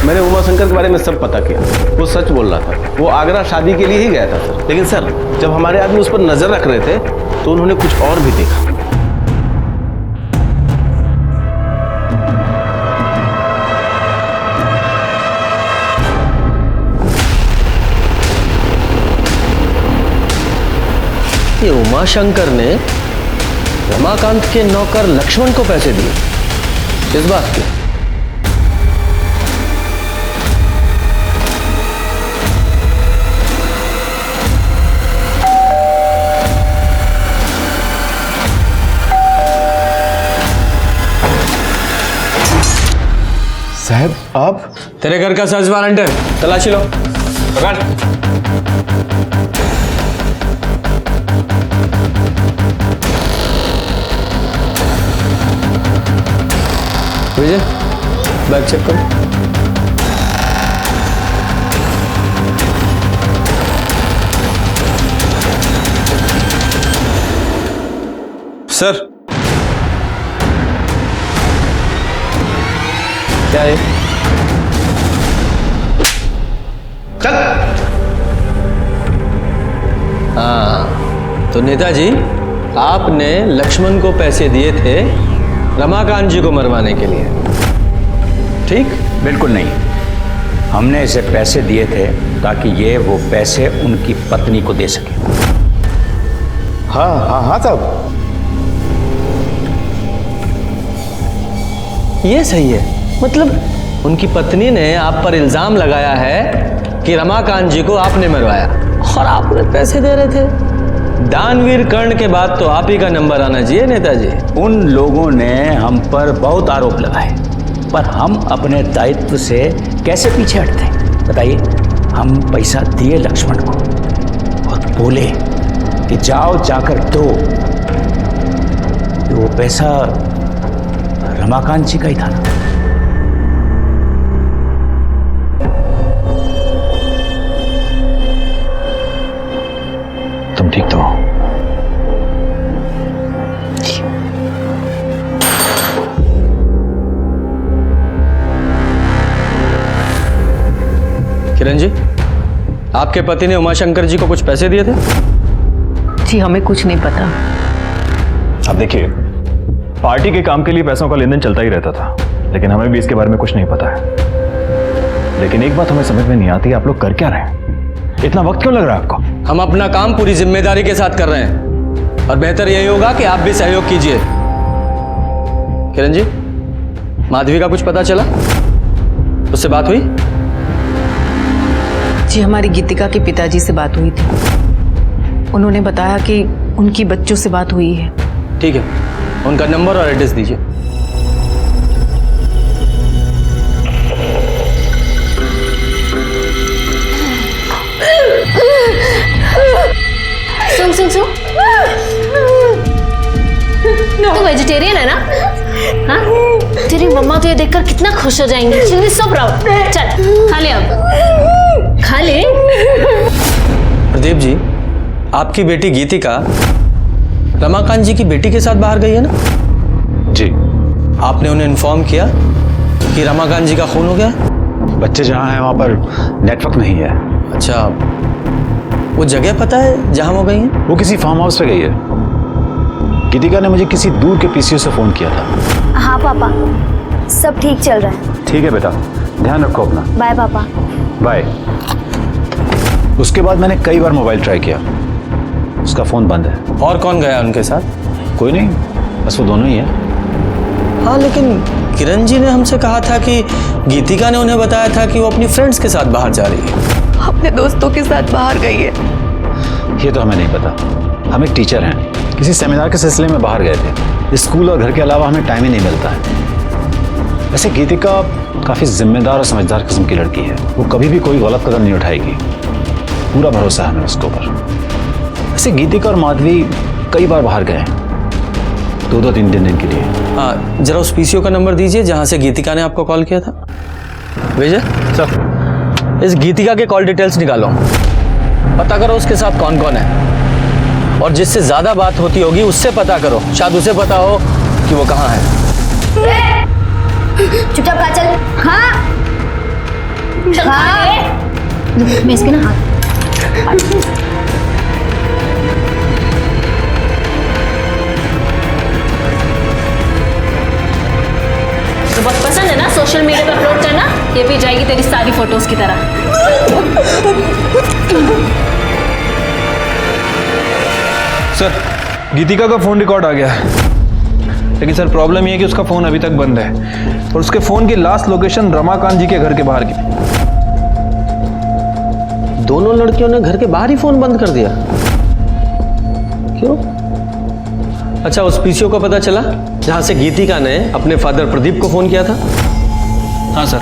मैंने उमा शंकर के बारे में सब पता किया, वो सच बोल रहा था। वो आगरा शादी के लिए ही गया था सर। लेकिन सर जब हमारे आदमी उस पर नजर रख रहे थे तो उन्होंने कुछ और भी देखा। ये उमा शंकर ने रमाकांत के नौकर लक्ष्मण को पैसे दिए, किस बात के? साहब आप? तेरे घर का सर्च वारंट है, तलाशी लो। पकड़। विजय बैग चेक करो। सर क्या है? चल। हाँ तो नेताजी, आपने लक्ष्मण को पैसे दिए थे रमाकांत जी को मरवाने के लिए, ठीक? बिल्कुल नहीं, हमने इसे पैसे दिए थे ताकि ये वो पैसे उनकी पत्नी को दे सके। हाँ हाँ हाँ साहब। ये सही है, मतलब उनकी पत्नी ने आप पर इल्जाम लगाया है कि रमाकांत जी को आपने मरवाया और आप उन्हें पैसे दे रहे थे। दानवीर कर्ण के बाद तो आप ही का नंबर आना चाहिए नेताजी। उन लोगों ने हम पर बहुत आरोप लगाए, पर हम अपने दायित्व से कैसे पीछे हटते बताइए। हम पैसा दिए लक्ष्मण को और बोले कि जाओ जाकर दो। तो वो पैसा रमाकांत जी का ही था ना। तुम ठीक तो हो? किरण जी, आपके पति ने उमाशंकर जी को कुछ पैसे दिए थे? जी हमें कुछ नहीं पता। अब देखिए, पार्टी के काम के लिए पैसों का लेन देन चलता ही रहता था, लेकिन हमें भी इसके बारे में कुछ नहीं पता है। लेकिन एक बात हमें समझ में नहीं आती, आप लोग कर क्या रहे हैं? इतना वक्त क्यों लग रहा है आपको? हम अपना काम पूरी जिम्मेदारी के साथ कर रहे हैं और बेहतर यही होगा कि आप भी सहयोग कीजिए। किरण जी, माधवी का कुछ पता चला? उससे बात हुई? जी हमारी गीतिका के पिताजी से बात हुई थी। उन्होंने बताया कि उनकी बच्चों से बात हुई है। ठीक है, उनका नंबर और एड्रेस दीजिए। सुन सुन सुन, तू वेजिटेरियन है ना? हाँ? तेरी मम्मा तो ये देखकर कितना खुश हो जाएंगी। Chilli so proud. चल खा ले, अब खा ले। प्रदीप जी, आपकी बेटी गीतिका रमाकांत जी की बेटी के साथ बाहर गई है ना? जी। आपने उन्हें इन्फॉर्म किया कि रमाकांत जी का खून हो गया है? बच्चे जहाँ हैं वहाँ पर नेटवर्क नहीं है। अच्छा, वो जगह पता है जहाँ वो गई हैं? वो किसी फार्म हाउस पे गई है। गीतिका ने मुझे किसी दूर के पीसीओ से फोन किया था। हाँ पापा, सब ठीक चल रहा है। ठीक है बेटा, ध्यान रखो अपना। बाय पापा। बाय। उसके बाद मैंने कई बार मोबाइल ट्राई किया, उसका फोन बंद है। और कौन गया उनके साथ? कोई नहीं, बस वो दोनों ही है। हाँ, लेकिन किरण जी ने हमसे कहा था कि गीतिका ने उन्हें बताया था कि वो अपनी फ्रेंड्स के साथ बाहर जा रही है। अपने दोस्तों के साथ बाहर गई है। ये तो हमें नहीं पता। हम एक टीचर हैं, किसी सेमिनार के सिलसिले में बाहर गए थे। स्कूल और घर के अलावा हमें टाइम ही नहीं मिलता है। वैसे गीतिका काफ़ी जिम्मेदार और समझदार किस्म की लड़की है। वो कभी भी कोई गलत कदम नहीं उठाएगी, पूरा भरोसा है हमें उसके ऊपर। वैसे गीतिका और माधवी कई बार बाहर गए हैं, 2-3 दिन के लिए। हाँ, जरा उस पीसीओ का नंबर दीजिए जहाँ से गीतिका ने आपको कॉल किया था। विजय सर, इस गीतिका के कॉल डिटेल्स निकालो, पता करो उसके साथ कौन कौन है, और जिससे ज्यादा बात होती होगी उससे पता करो, शायद उसे पता हो कि वो कहाँ है। चुपचाप खा चल। हाँ मैं इसके ना हाथ। तो बहुत पसंद है ना सोशल मीडिया पे अपलोड करना? ये भी जाएगी तेरी सारी फोटोज की तरह। सर, गीतिका का फोन रिकॉर्ड आ गया है, लेकिन सर प्रॉब्लम ये है कि उसका फोन अभी तक बंद है और उसके फोन की लास्ट लोकेशन रमाकांत जी के घर के बाहर की। दोनों लड़कियों ने घर के बाहर ही फोन बंद कर दिया? क्यों? अच्छा, उस पीसीओ को पता चला जहां से गीतिका ने अपने फादर प्रदीप को फोन किया था? हाँ सर,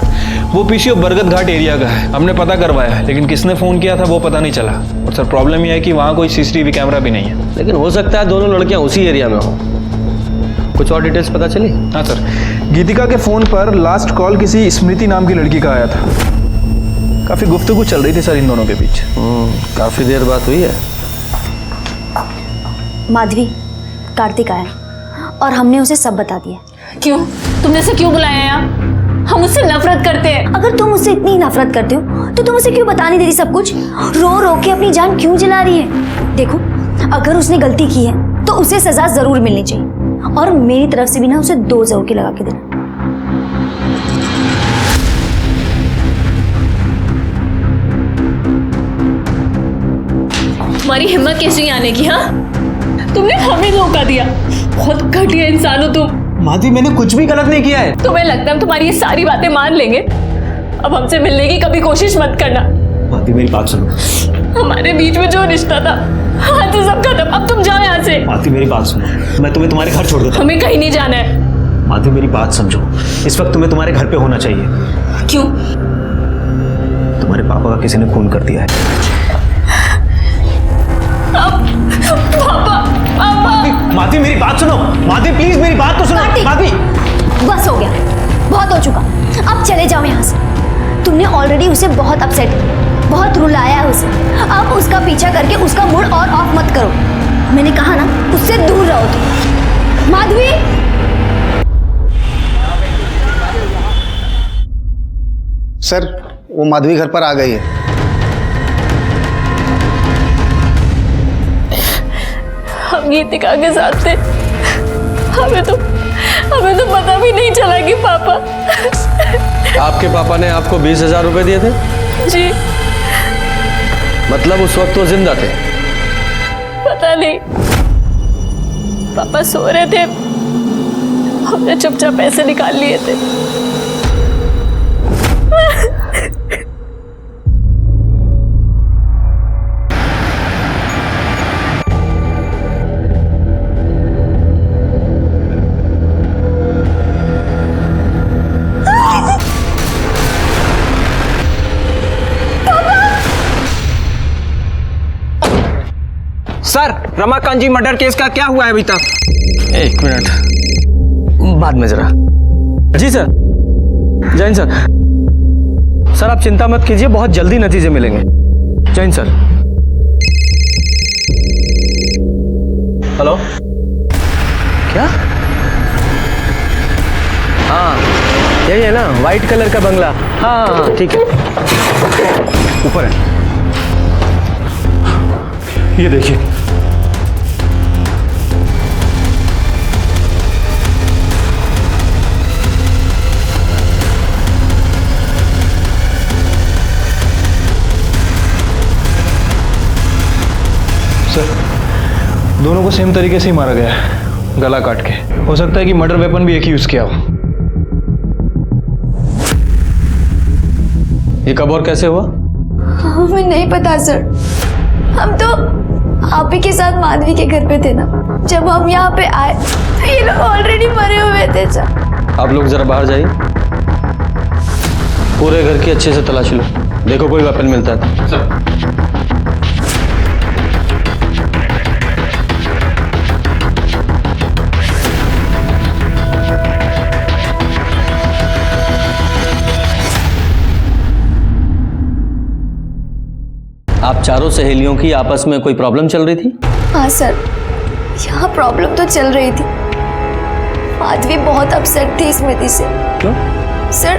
वो पीसीओ बरगद घाट एरिया का है। हमने पता करवाया है, लेकिन किसने फोन किया था वो पता नहीं चला। और सर प्रॉब्लम यह है कि वहाँ कोई सीसीटीवी कैमरा भी नहीं है। लेकिन हो सकता है दोनों लड़कियां उसी एरिया में हो। कुछ और डिटेल्स पता चली? हाँ सर, गीतिका के फोन पर लास्ट कॉल किसी स्मृति नाम की लड़की का आया था। काफी गुफ्तगू चल रही थी सर इन दोनों के बीच। काफी देर बात हुई है। माधवी, कार्तिक आया और हमने उसे सब बता दिया। क्यों? तुमने उसे क्यों बुलाया यहाँ? हम उससे नफरत करते हैं। अगर तुम उससे इतनी नफरत करते हो तो तुम उसे क्यों बता नहीं देती सब कुछ? रो रो के अपनी जान क्यों जला रही है? देखो, अगर उसने गलती की है तो उसे सजा जरूर मिलनी चाहिए, और मेरी तरफ से भी ना उसे 2 जरूर के लगा के देना। तुम्हारी हिम्मत कैसी आने की? हाँ, तुमने हमें धोखा दिया। बहुत घटिया इंसान हो तुम। माधवी मैंने कुछ भी गलत नहीं किया है। तुम्हें लगता है हम तुम्हारी ये सारी बातें मान लेंगे? अब हमसे मिलने की कभी कोशिश मत करना। माधवी मेरी बात सुनो। हमारे बीच में जो रिश्ता था आज से सब खत्म। अब तुम जाओ यहाँ से। माधवी मेरी बात सुनो, मैं तुम्हें तुम्हारे घर छोड़ देता हूँ। हमें कहीं नहीं जाना है। माधवी मेरी बात समझो, इस वक्त तुम्हें तुम्हारे घर पे होना चाहिए। क्यों? तुम्हारे पापा का किसी ने खून कर दिया है। माधवी मेरी बात सुनो, माधवी प्लीज मेरी बात तो सुनो। माधवी बस हो गया, बहुत हो चुका। अब चले जाओ यहाँ से। तुमने ऑलरेडी उसे बहुत अपसेट किया, बहुत रुलाया है उसे। अब उसका पीछा करके उसका मूड और ऑफ मत करो। मैंने कहा ना, उससे दूर रहो तुम। माधवी, सर वो माधवी घर पर आ गई है। हम गीतिका के साथ थे। हमें तो पता भी नहीं चला कि पापा। आपके पापा ने आपको 20,000 रुपए दिए थे? जी। मतलब उस वक्त वो जिंदा थे? पता नहीं, पापा सो रहे थे, हमने चुपचाप पैसे निकाल लिए थे। सर, रमाकांत जी मर्डर केस का क्या हुआ है अभी तक? एक मिनट, बाद में जरा। जी सर, जैन सर। सर आप चिंता मत कीजिए, बहुत जल्दी नतीजे मिलेंगे। जैन सर। हेलो, क्या? हाँ यही है ना, वाइट कलर का बंगला। हाँ हाँ ठीक है, ऊपर है। ये देखिए, सर दोनों को सेम तरीके से ही मारा गया है, गला काट के। हो सकता है कि मर्डर वेपन भी एक ही यूज किया हो। ये कब और कैसे हुआ? हमें नहीं पता सर। हम तो आप ही के साथ माधवी के घर पे थे ना। जब हम यहाँ पे आए तो ये लोग ऑलरेडी मरे हुए थे सर। आप लोग जरा बाहर जाइए, पूरे घर की अच्छे से तलाशी लो, देखो कोई वेपन मिलता है। सर। आप चारों सहेलियों की आपस में कोई प्रॉब्लम चल रही थी? हाँ सर, यहाँ प्रॉब्लम तो चल रही थी। माधवी बहुत अपसेट थी स्मृति से। क्यों? सर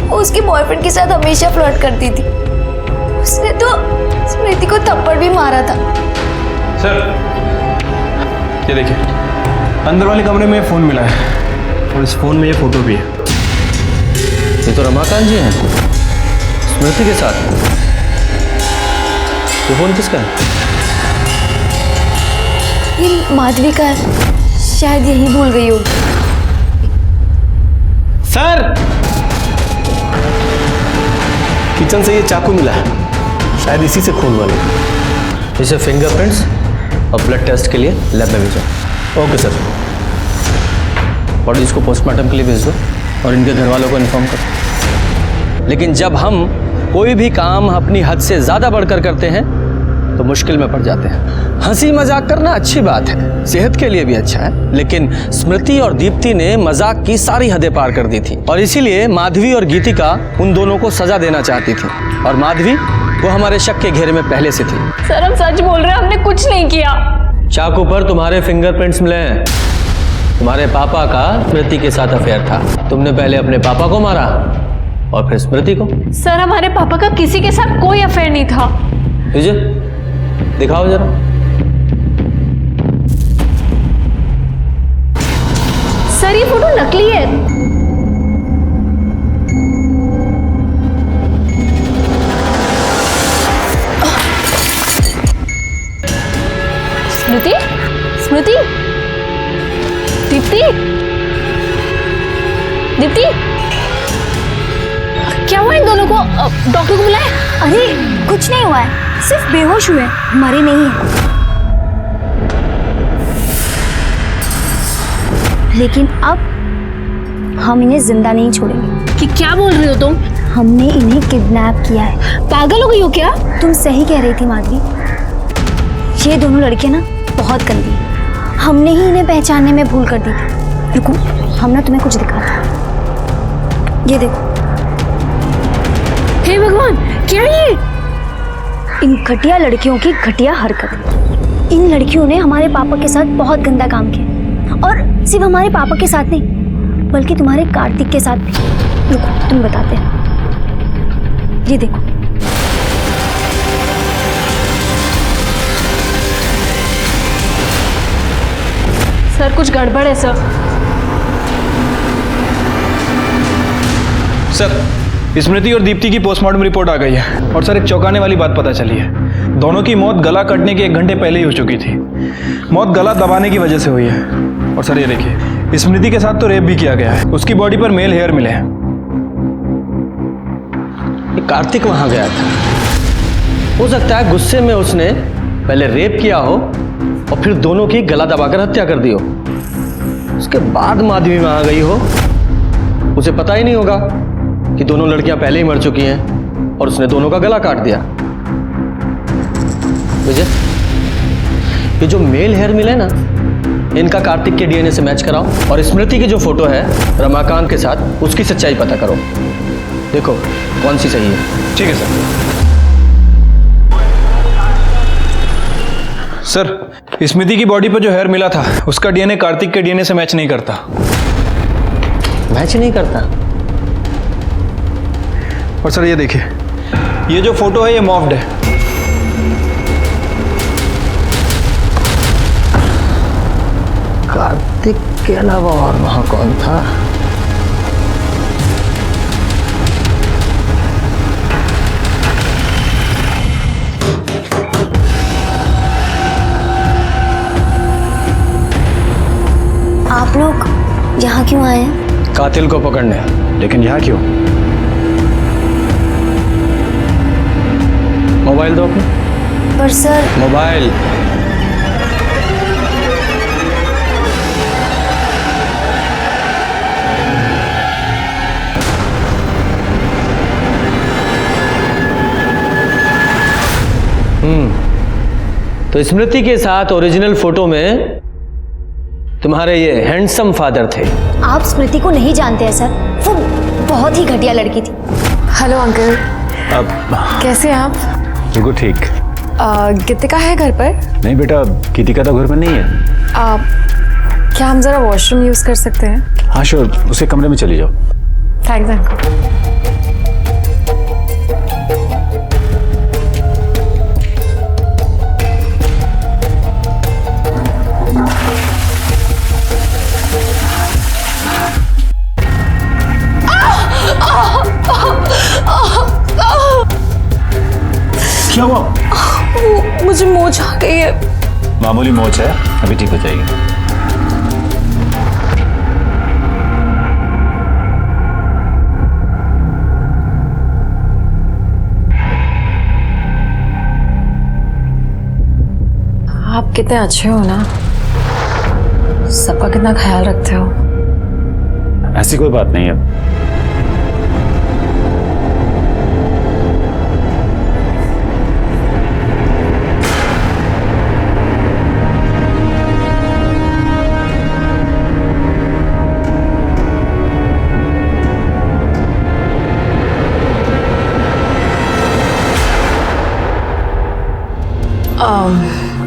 वो उसके बॉयफ्रेंड के साथ हमेशा फ्लर्ट करती थी। उसने तो स्मृति को थप्पड़ भी मारा था। सर ये देखिए, अंदर वाले कमरे में फोन मिला है और इस फोन में ये फोटो भी है। ये तो रमाकांत जी हैं स्मृति के साथ। ये फोन किसका है? ये माधवी का है, शायद यही भूल गई होगी। सर, किचन से ये चाकू मिला है, शायद इसी से खून वाले। इसे फिंगरप्रिंट्स और ब्लड टेस्ट के लिए लैब में भेजो। Okay sir. बॉडी इसको पोस्टमार्टम के लिए भेज दो और इनके घर वालों को इन्फॉर्म करो। लेकिन जब हम कोई भी काम अपनी हद से ज्यादा बढ़कर करते हैं तो मुश्किल में पड़ जाते हैं। हंसी मजाक करना अच्छी बात है, सेहत के लिए भी अच्छा है, लेकिन स्मृति और दीप्ति ने मजाक की सारी हदें पार कर दी थी और इसीलिए माधवी और गीतिका उन दोनों को सजा देना चाहती थी और माधवी वो हमारे शक के घेरे में पहले से थी। सर हम सच बोल रहे हैं, हमने कुछ नहीं किया। चाकू पर तुम्हारे फिंगरप्रिंट्स मिले हैं। तुम्हारे पापा का स्मृति के साथ अफेयर था। तुमने पहले अपने पापा को मारा और फिर स्मृति को। सर हमारे पापा का किसी के साथ कोई अफेयर नहीं था। विजय दिखाओ जरा। सर ये फोटो नकली है। स्मृति, स्मृति, दीप्ति। दीप्ति, क्या हुआ इन दोनों को? डॉक्टर को बुलाए? अरे कुछ नहीं हुआ है, सिर्फ बेहोश हुए, मरे नहीं है। लेकिन अब हम इन्हें जिंदा नहीं छोड़ेंगे। कि क्या बोल रही हो तुम? हमने इन्हें किडनैप किया है। पागल हो गई हो क्या? तुम सही कह रही थी माधवी, ये दोनों लड़कियां ना बहुत गंदी हैं। हमने ही इन्हें पहचानने में भूल कर दी थी। रुको, हम ना तुम्हें कुछ दिखाते हैं। ये देखो। हे भगवान, क्या ये? इन घटिया लड़कियों की घटिया हरकत। इन लड़कियों ने हमारे पापा के साथ बहुत गंदा काम किया, और सिर्फ हमारे पापा के साथ नहीं बल्कि तुम्हारे कार्तिक के साथ भी। रुको, तुम बताते हैं। ये देखो। सर कुछ गड़बड़ है सर। सर, स्मृति और दीप्ति की पोस्टमार्टम रिपोर्ट आ गई है, और सर एक चौंकाने वाली बात पता चली है। दोनों की मौत गला कटने के 1 घंटे पहले ही हो चुकी थी। मौत गला दबाने की वजह से हुई है। और सर ये देखिए, स्मृति के साथ तो रेप भी किया गया है। उसकी बॉडी पर मेल हेयर मिले हैं। कार्तिक वहां गया था, हो सकता है गुस्से में उसने पहले रेप किया हो और फिर दोनों की गला दबाकर हत्या कर दी हो। उसके बाद माधवी वहां गई हो, उसे पता ही नहीं होगा कि दोनों लड़कियां पहले ही मर चुकी हैं और उसने दोनों का गला काट दिया। विजय, ये जो मेल हेयर मिले ना, इनका कार्तिक के डीएनए से मैच कराओ, और स्मृति की जो फोटो है रमाकांत के साथ, उसकी सच्चाई पता करो। देखो कौन सी सही है। ठीक है सर। सर, स्मृति की बॉडी पर जो हेयर मिला था, उसका डीएनए कार्तिक के डीएनए से मैच नहीं करता। मैच नहीं करता? और सर ये देखिए, ये जो फोटो है ये मॉफ्ड है। कार्तिक के अलावा और वहां कौन था? आप लोग यहाँ क्यों आए हैं? कातिल को पकड़ने। लेकिन यहाँ क्यों? मोबाइल दो अपने। पर सर। मोबाइल। तो स्मृति के साथ ओरिजिनल फोटो में तुम्हारे ये हैंडसम फादर थे। आप स्मृति को नहीं जानते हैं सर, वो बहुत ही घटिया लड़की थी। Hello uncle. अब कैसे हैं आप? बिल्कुल ठीक। गीतिका है घर पर? नहीं बेटा, गीतिका तो घर पर नहीं है। क्या हम जरा वॉशरूम यूज कर सकते हैं? हाँ श्योर, उसके कमरे में चली जाओ। Thanks uncle. क्या हुआ? मुझे मोच आ गई है। मामूली मोच है, अभी ठीक हो जाएगी। आप कितने अच्छे हो ना, सबका कितना ख्याल रखते हो। ऐसी कोई बात नहीं है।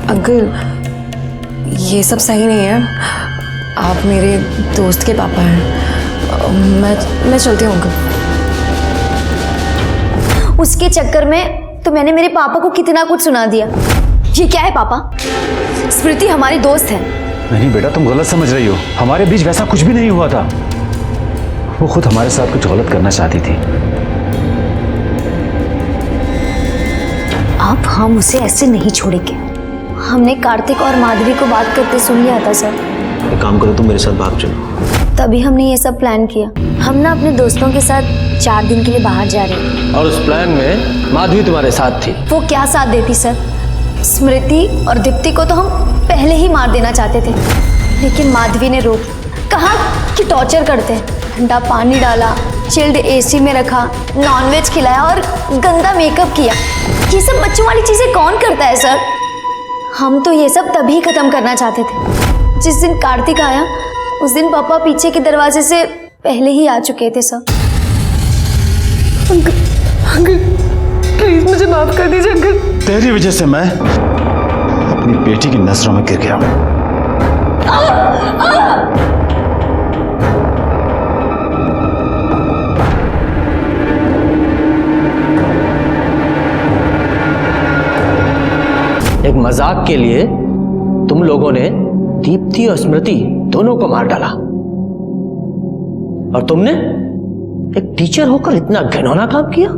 अंकल, ये सब सही नहीं है। आप मेरे दोस्त के पापा हैं। मैं चलती हूँ अंकल। उसके चक्कर में तो मैंने मेरे पापा को कितना कुछ सुना दिया। ये क्या है पापा? स्मृति हमारी दोस्त है। नहीं बेटा, तुम गलत समझ रही हो। हमारे बीच वैसा कुछ भी नहीं हुआ था। वो खुद हमारे साथ कुछ गलत करना चाहती थी। अब हम उसे ऐसे नहीं छोड़ेंगे। हमने कार्तिक और माधवी को बात करते सुन लिया था सर। एक काम करो, तुम मेरे साथ भाग चलो। तभी हमने ये सब प्लान किया। हम ना अपने दोस्तों के साथ 4 दिन के लिए बाहर जा रहे हैं। और उस प्लान में माधवी तुम्हारे साथ थी। वो क्या साथ देती सर? स्मृति और दीप्ति को तो हम पहले ही मार देना चाहते थे, लेकिन माधवी ने रोक, कहा कि टॉर्चर करते हैं। ठंडा पानी डाला, चिल्ड एसी में रखा, नॉनवेज खिलाया और गंदा मेकअप किया। ये सब बच्चों वाली चीजें कौन करता है सर? हम तो ये सब तभी खत्म करना चाहते थे जिस दिन कार्तिक आया। उस दिन पापा पीछे के दरवाजे से पहले ही आ चुके थे सर। अंकल प्लीज मुझे माफ कर दीजिए अंकल। तेरी वजह से मैं अपनी बेटी की नजरों में गिर गया। एक मजाक के लिए तुम लोगों ने दीप्ति और स्मृति दोनों को मार डाला, और तुमने एक टीचर होकर इतना घिनौना काम किया।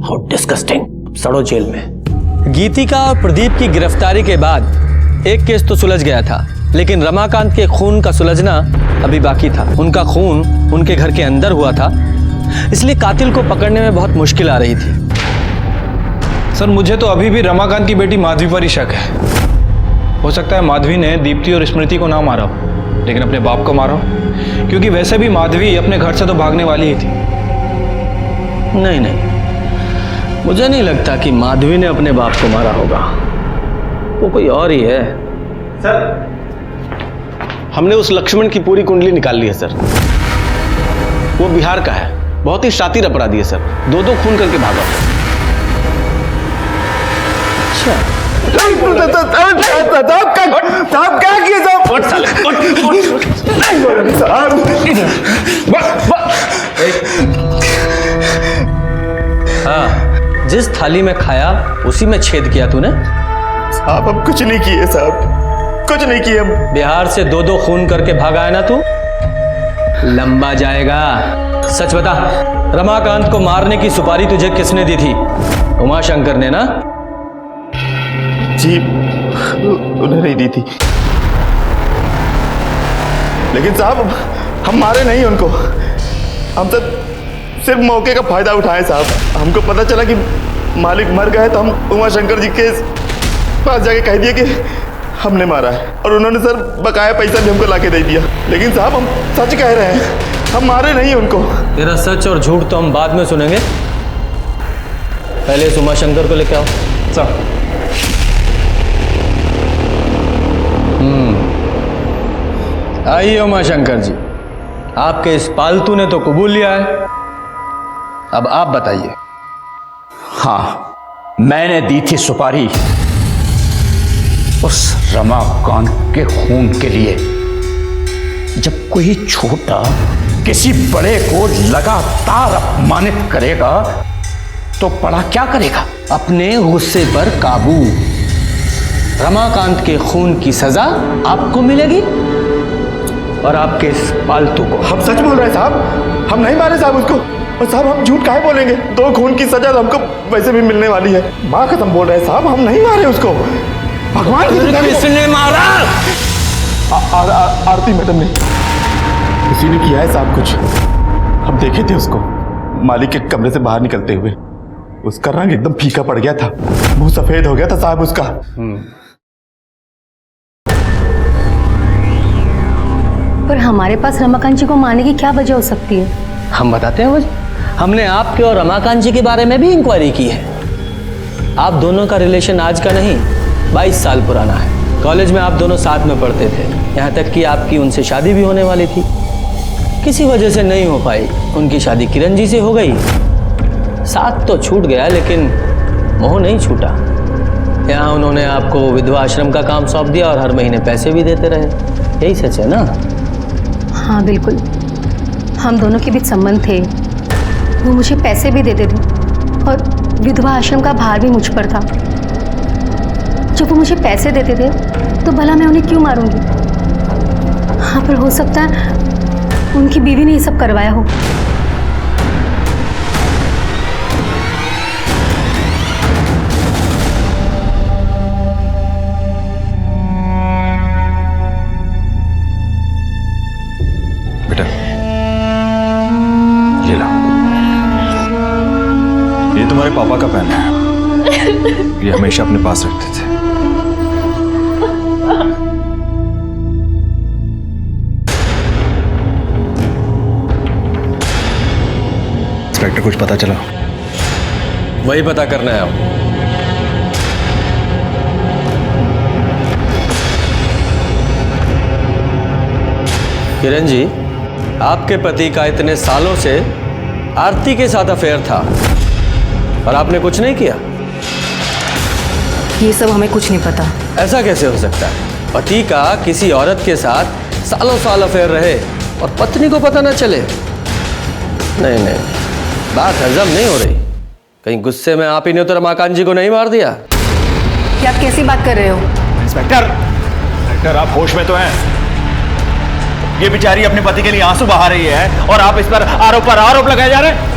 How disgusting. सड़ो जेल में। गीतिका और प्रदीप की गिरफ्तारी के बाद एक केस तो सुलझ गया था, लेकिन रमाकांत के खून का सुलझना अभी बाकी था। उनका खून उनके घर के अंदर हुआ था, इसलिए कातिल को पकड़ने में बहुत मुश्किल आ रही थी। सर मुझे तो अभी भी रमाकांत की बेटी माधवी पर ही शक है। हो सकता है माधवी ने दीप्ति और स्मृति को ना मारा हो, लेकिन अपने बाप को मारा हो, क्योंकि वैसे भी माधवी अपने घर से तो भागने वाली ही थी। नहीं नहीं, मुझे नहीं लगता कि माधवी ने अपने बाप को मारा होगा। वो कोई और ही है। सर हमने उस लक्ष्मण की पूरी कुंडली निकाल ली है सर। वो बिहार का है, बहुत ही शातिर अपराधी है सर। 2-2 खून करके भागा। साहब क्या किए हाँ, जिस थाली में खाया उसी में छेद किया तूने। साहब हम कुछ नहीं किए साहब, कुछ नहीं किए हम। बिहार से 2-2 खून करके भागा है ना तू, लंबा जाएगा। सच बता, रमाकांत को मारने की सुपारी तुझे किसने दी थी? उमाशंकर ने ना? जी उन्हें नहीं दी थी, लेकिन साहब हम मारे नहीं उनको। हम तो सिर्फ मौके का फायदा उठाए साहब। हमको पता चला कि मालिक मर गए तो हम उमाशंकर जी के पास जाके कह दिया कि हमने मारा है, और उन्होंने सर बकाया पैसा भी हमको लाके दे दिया। लेकिन साहब हम सच कह रहे हैं, हम मारे नहीं उनको। तेरा सच और झूठ तो हम बाद में सुनेंगे, पहले इस उमाशंकर को लेके आओ। सर आइए उमाशंकर जी, आपके इस पालतू ने तो कबूल लिया है, अब आप बताइए। हाँ, मैंने दी थी सुपारी उस रमाकांत के खून के लिए। जब कोई छोटा किसी बड़े को लगातार अपमानित करेगा तो बड़ा क्या करेगा? अपने गुस्से पर काबू। रमाकांत के खून की सजा आपको मिलेगी और आपके इस पालतू को। हम सच बोल रहे हैं साहब, हम नहीं मारे साहब उसको। और साहब हम झूठ काहे बोलेंगे? 2 खून की सजा तो हमको वैसे भी मिलने वाली है। माँ कसम बोल रहे हैं साहब, हम नहीं मारे उसको। भगवान किसने मारा? आरती मैडम ने, उसी ने किया है साहब कुछ। हम देखे थे उसको मालिक के कमरे से बाहर निकलते हुए। उसका रंग एकदम फीका पड़ गया था, मुंह सफेद हो गया था साहब उसका। पर हमारे पास रमाकांत जी को मारने की क्या वजह हो सकती है? हम बताते हैं वजह। हमने आपके और रमाकांत जी के बारे में भी इंक्वायरी की है। आप दोनों का रिलेशन आज का नहीं, 22 साल पुराना है। कॉलेज में आप दोनों साथ में पढ़ते थे, यहाँ तक कि आपकी उनसे शादी भी होने वाली थी। किसी वजह से नहीं हो पाई। उनकी शादी किरण जी से हो गई। साथ तो छूट गया, लेकिन मोह नहीं छूटा। यहाँ उन्होंने आपको विधवा आश्रम का काम सौंप दिया और हर महीने पैसे भी देते रहे। यही सच है ना? हाँ बिल्कुल, हम दोनों के बीच संबंध थे। वो मुझे पैसे भी देते थे और विधवा आश्रम का भार भी मुझ पर था। जब वो मुझे पैसे देते थे तो भला मैं उन्हें क्यों मारूंगी? हाँ, पर हो सकता है उनकी बीवी ने ये सब करवाया हो। पापा का पेन है, ये हमेशा अपने पास रखते थे। इंस्पेक्टर, कुछ पता चला? वही पता करना है आप। किरण जी, आपके पति का इतने सालों से आरती के साथ अफेयर था और आपने कुछ नहीं किया। ये सब हमें कुछ नहीं पता। ऐसा कैसे हो सकता है? पति का किसी औरत के साथ सालों साल अफेयर रहे और पत्नी को पता ना चले? नहीं नहीं, बात हजम नहीं हो रही। कहीं गुस्से में आप ही ने तो रमाकांत जी को नहीं मार दिया? क्या आप कैसी बात कर रहे हो? इंस्पेक्टर, आप होश में तो हैं? ये बेचारी अपने पति के लिए आंसू बहा रही है और आप इस पर आरोप लगाए जा रहे हैं।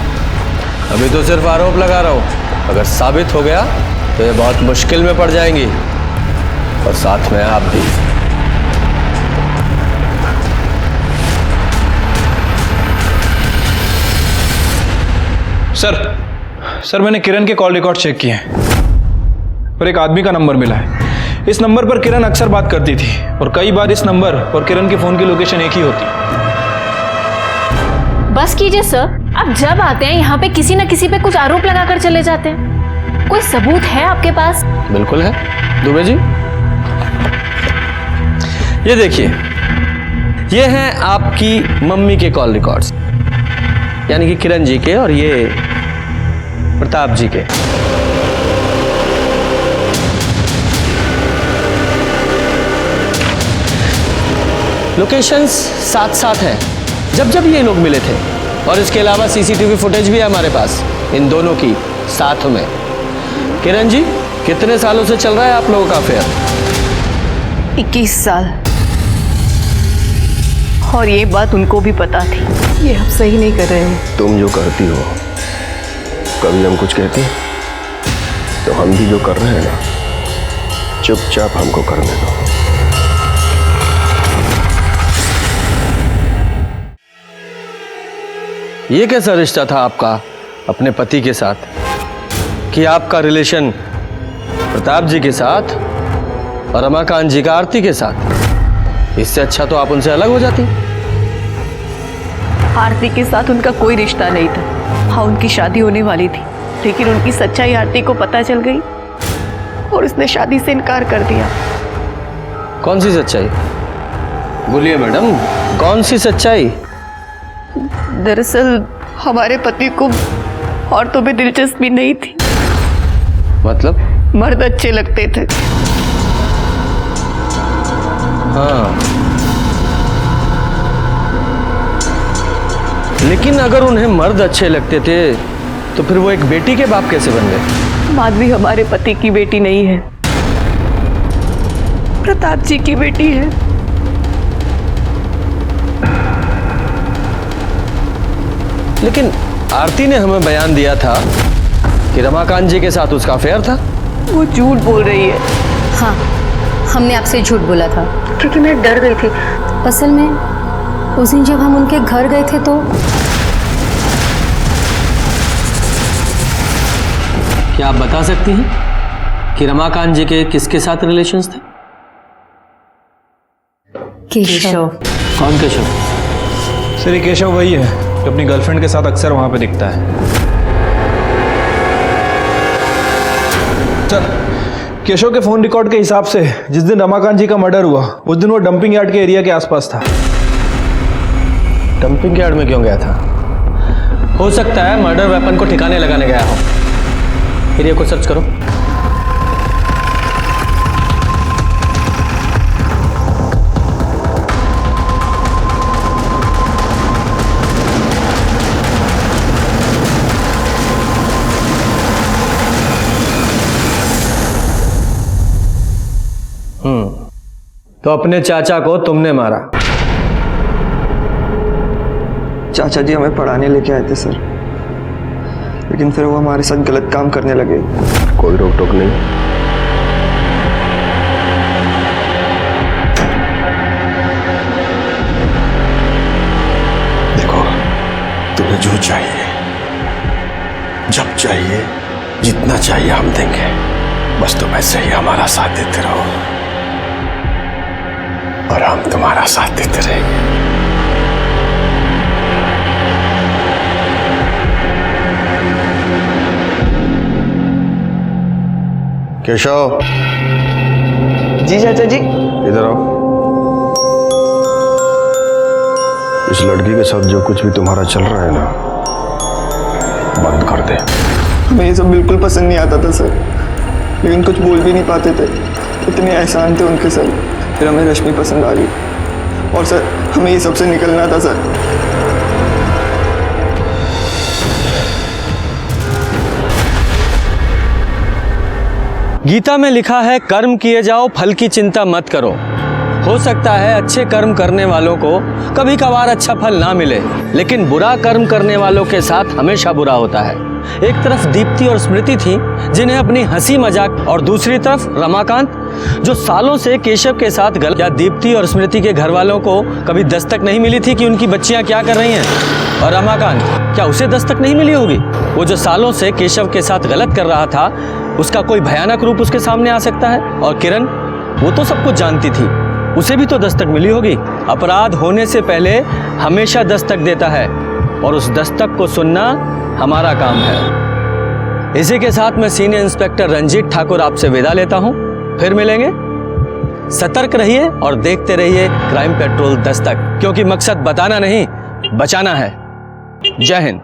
अभी तो सिर्फ आरोप लगा रहा हूं, अगर साबित हो गया तो ये बहुत मुश्किल में पड़ जाएंगी और साथ में आप भी। सर मैंने किरण के कॉल रिकॉर्ड चेक किए हैं और एक आदमी का नंबर मिला है। इस नंबर पर किरण अक्सर बात करती थी और कई बार इस नंबर और किरण के फोन की लोकेशन एक ही होती। बस कीजिए सर, आप जब आते हैं यहाँ पे किसी न किसी पे कुछ आरोप लगाकर चले जाते हैं। कोई सबूत है आपके पास? बिल्कुल है दुबे जी, ये देखिए, ये हैं आपकी मम्मी के कॉल रिकॉर्ड्स, यानी कि किरण जी के, और ये प्रताप जी के। लोकेशंस साथ साथ हैं जब जब ये लोग मिले थे, और इसके अलावा सीसीटीवी फुटेज भी है हमारे पास इन दोनों की साथ में। किरण जी, कितने सालों से चल रहा है आप लोगों का अफेयर? 21 साल। और ये बात उनको भी पता थी। ये आप सही नहीं कर रहे हैं। तुम जो करती हो, कभी हम कुछ कहते हैं तो हम भी जो कर रहे हैं ना, चुपचाप हमको करने दो। ये कैसा रिश्ता था आपका अपने पति के साथ कि आपका रिलेशन प्रताप जी के साथ और रमाकांत जी का आरती के साथ? इससे अच्छा तो आप उनसे अलग हो जाती। आरती के साथ उनका कोई रिश्ता नहीं था। हाँ, उनकी शादी होने वाली थी, लेकिन उनकी सच्चाई आरती को पता चल गई और उसने शादी से इनकार कर दिया। कौन सी सच्चाई? बोलिए मैडम, कौन सी सच्चाई? दरअसल हमारे पति को औरतों में दिलचस्पी नहीं थी। मतलब? मर्द अच्छे लगते थे। हाँ, लेकिन अगर उन्हें मर्द अच्छे लगते थे तो फिर वो एक बेटी के बाप कैसे बन गए? माधवी हमारे पति की बेटी नहीं है, प्रताप जी की बेटी है। लेकिन आरती ने हमें बयान दिया था कि रमाकांत जी के साथ उसका अफेयर था। वो झूठ बोल रही है। हाँ, हमने आपसे झूठ बोला था क्योंकि मैं डर गई थी। असल में उस दिन जब हम उनके घर गए थे तो क्या आप बता सकती हैं कि रमाकांत जी के किसके साथ रिलेशंस थे? केशव। कौन केशव? सर, ये केशव वही है जो अपनी गर्लफ्रेंड के साथ अक्सर वहां पे दिखता है। सर, केशव के फोन रिकॉर्ड के हिसाब से जिस दिन रमाकांत जी का मर्डर हुआ उस दिन वो डंपिंग यार्ड के एरिया के आसपास था। डंपिंग यार्ड में क्यों गया था? हो सकता है मर्डर वेपन को ठिकाने लगाने गया हो। एरिया को सर्च करो। तो अपने चाचा को तुमने मारा? चाचा जी हमें पढ़ाने लेके आए थे सर, लेकिन फिर वो हमारे साथ गलत काम करने लगे। कोई रोक टोक नहीं? देखो, तुम्हें जो चाहिए, जब चाहिए, जितना चाहिए हम देंगे, बस तुम ऐसे ही हमारा साथ देते रहो और हम तुम्हारा साथ देते रहेंगे। केशव। जी चाचा जी। इधर आओ। इस लड़की के साथ जो कुछ भी तुम्हारा चल रहा है ना, बंद कर दे। हमें ये सब बिल्कुल पसंद नहीं आता था सर, लेकिन कुछ बोल भी नहीं पाते थे। इतने एहसान थे उनके सर। फिर हमें रश्मि पसंद आ गई और सर हमें ये सबसे निकलना था सर। गीता में लिखा है, कर्म किए जाओ, फल की चिंता मत करो। हो सकता है अच्छे कर्म करने वालों को कभी कभार अच्छा फल ना मिले, लेकिन बुरा कर्म करने वालों के साथ हमेशा बुरा होता है। एक तरफ दीप्ति और स्मृति थी जिन्हें अपनी हंसी मजाक, और दूसरी तरफ रमाकांत जो सालों से केशव के साथ गलत। क्या दीप्ति और स्मृति के घर वालों को कभी दस्तक नहीं मिली थी कि उनकी बच्चियां क्या कर रही हैं? और रमाकांत, क्या उसे दस्तक नहीं मिली होगी? वो जो सालों से केशव के साथ गलत कर रहा था, उसका कोई भयानक रूप उसके सामने आ सकता है। और किरण, वो तो सब कुछ जानती थी, उसे भी तो दस्तक मिली होगी। अपराध होने से पहले हमेशा दस्तक देता है, और उस दस्तक को सुनना हमारा काम है। इसी के साथ मैं सीनियर इंस्पेक्टर रंजीत ठाकुर आपसे विदा लेता हूं। फिर मिलेंगे। सतर्क रहिए और देखते रहिए क्राइम पेट्रोल दस्तक, क्योंकि मकसद बताना नहीं, बचाना है। जय हिंद।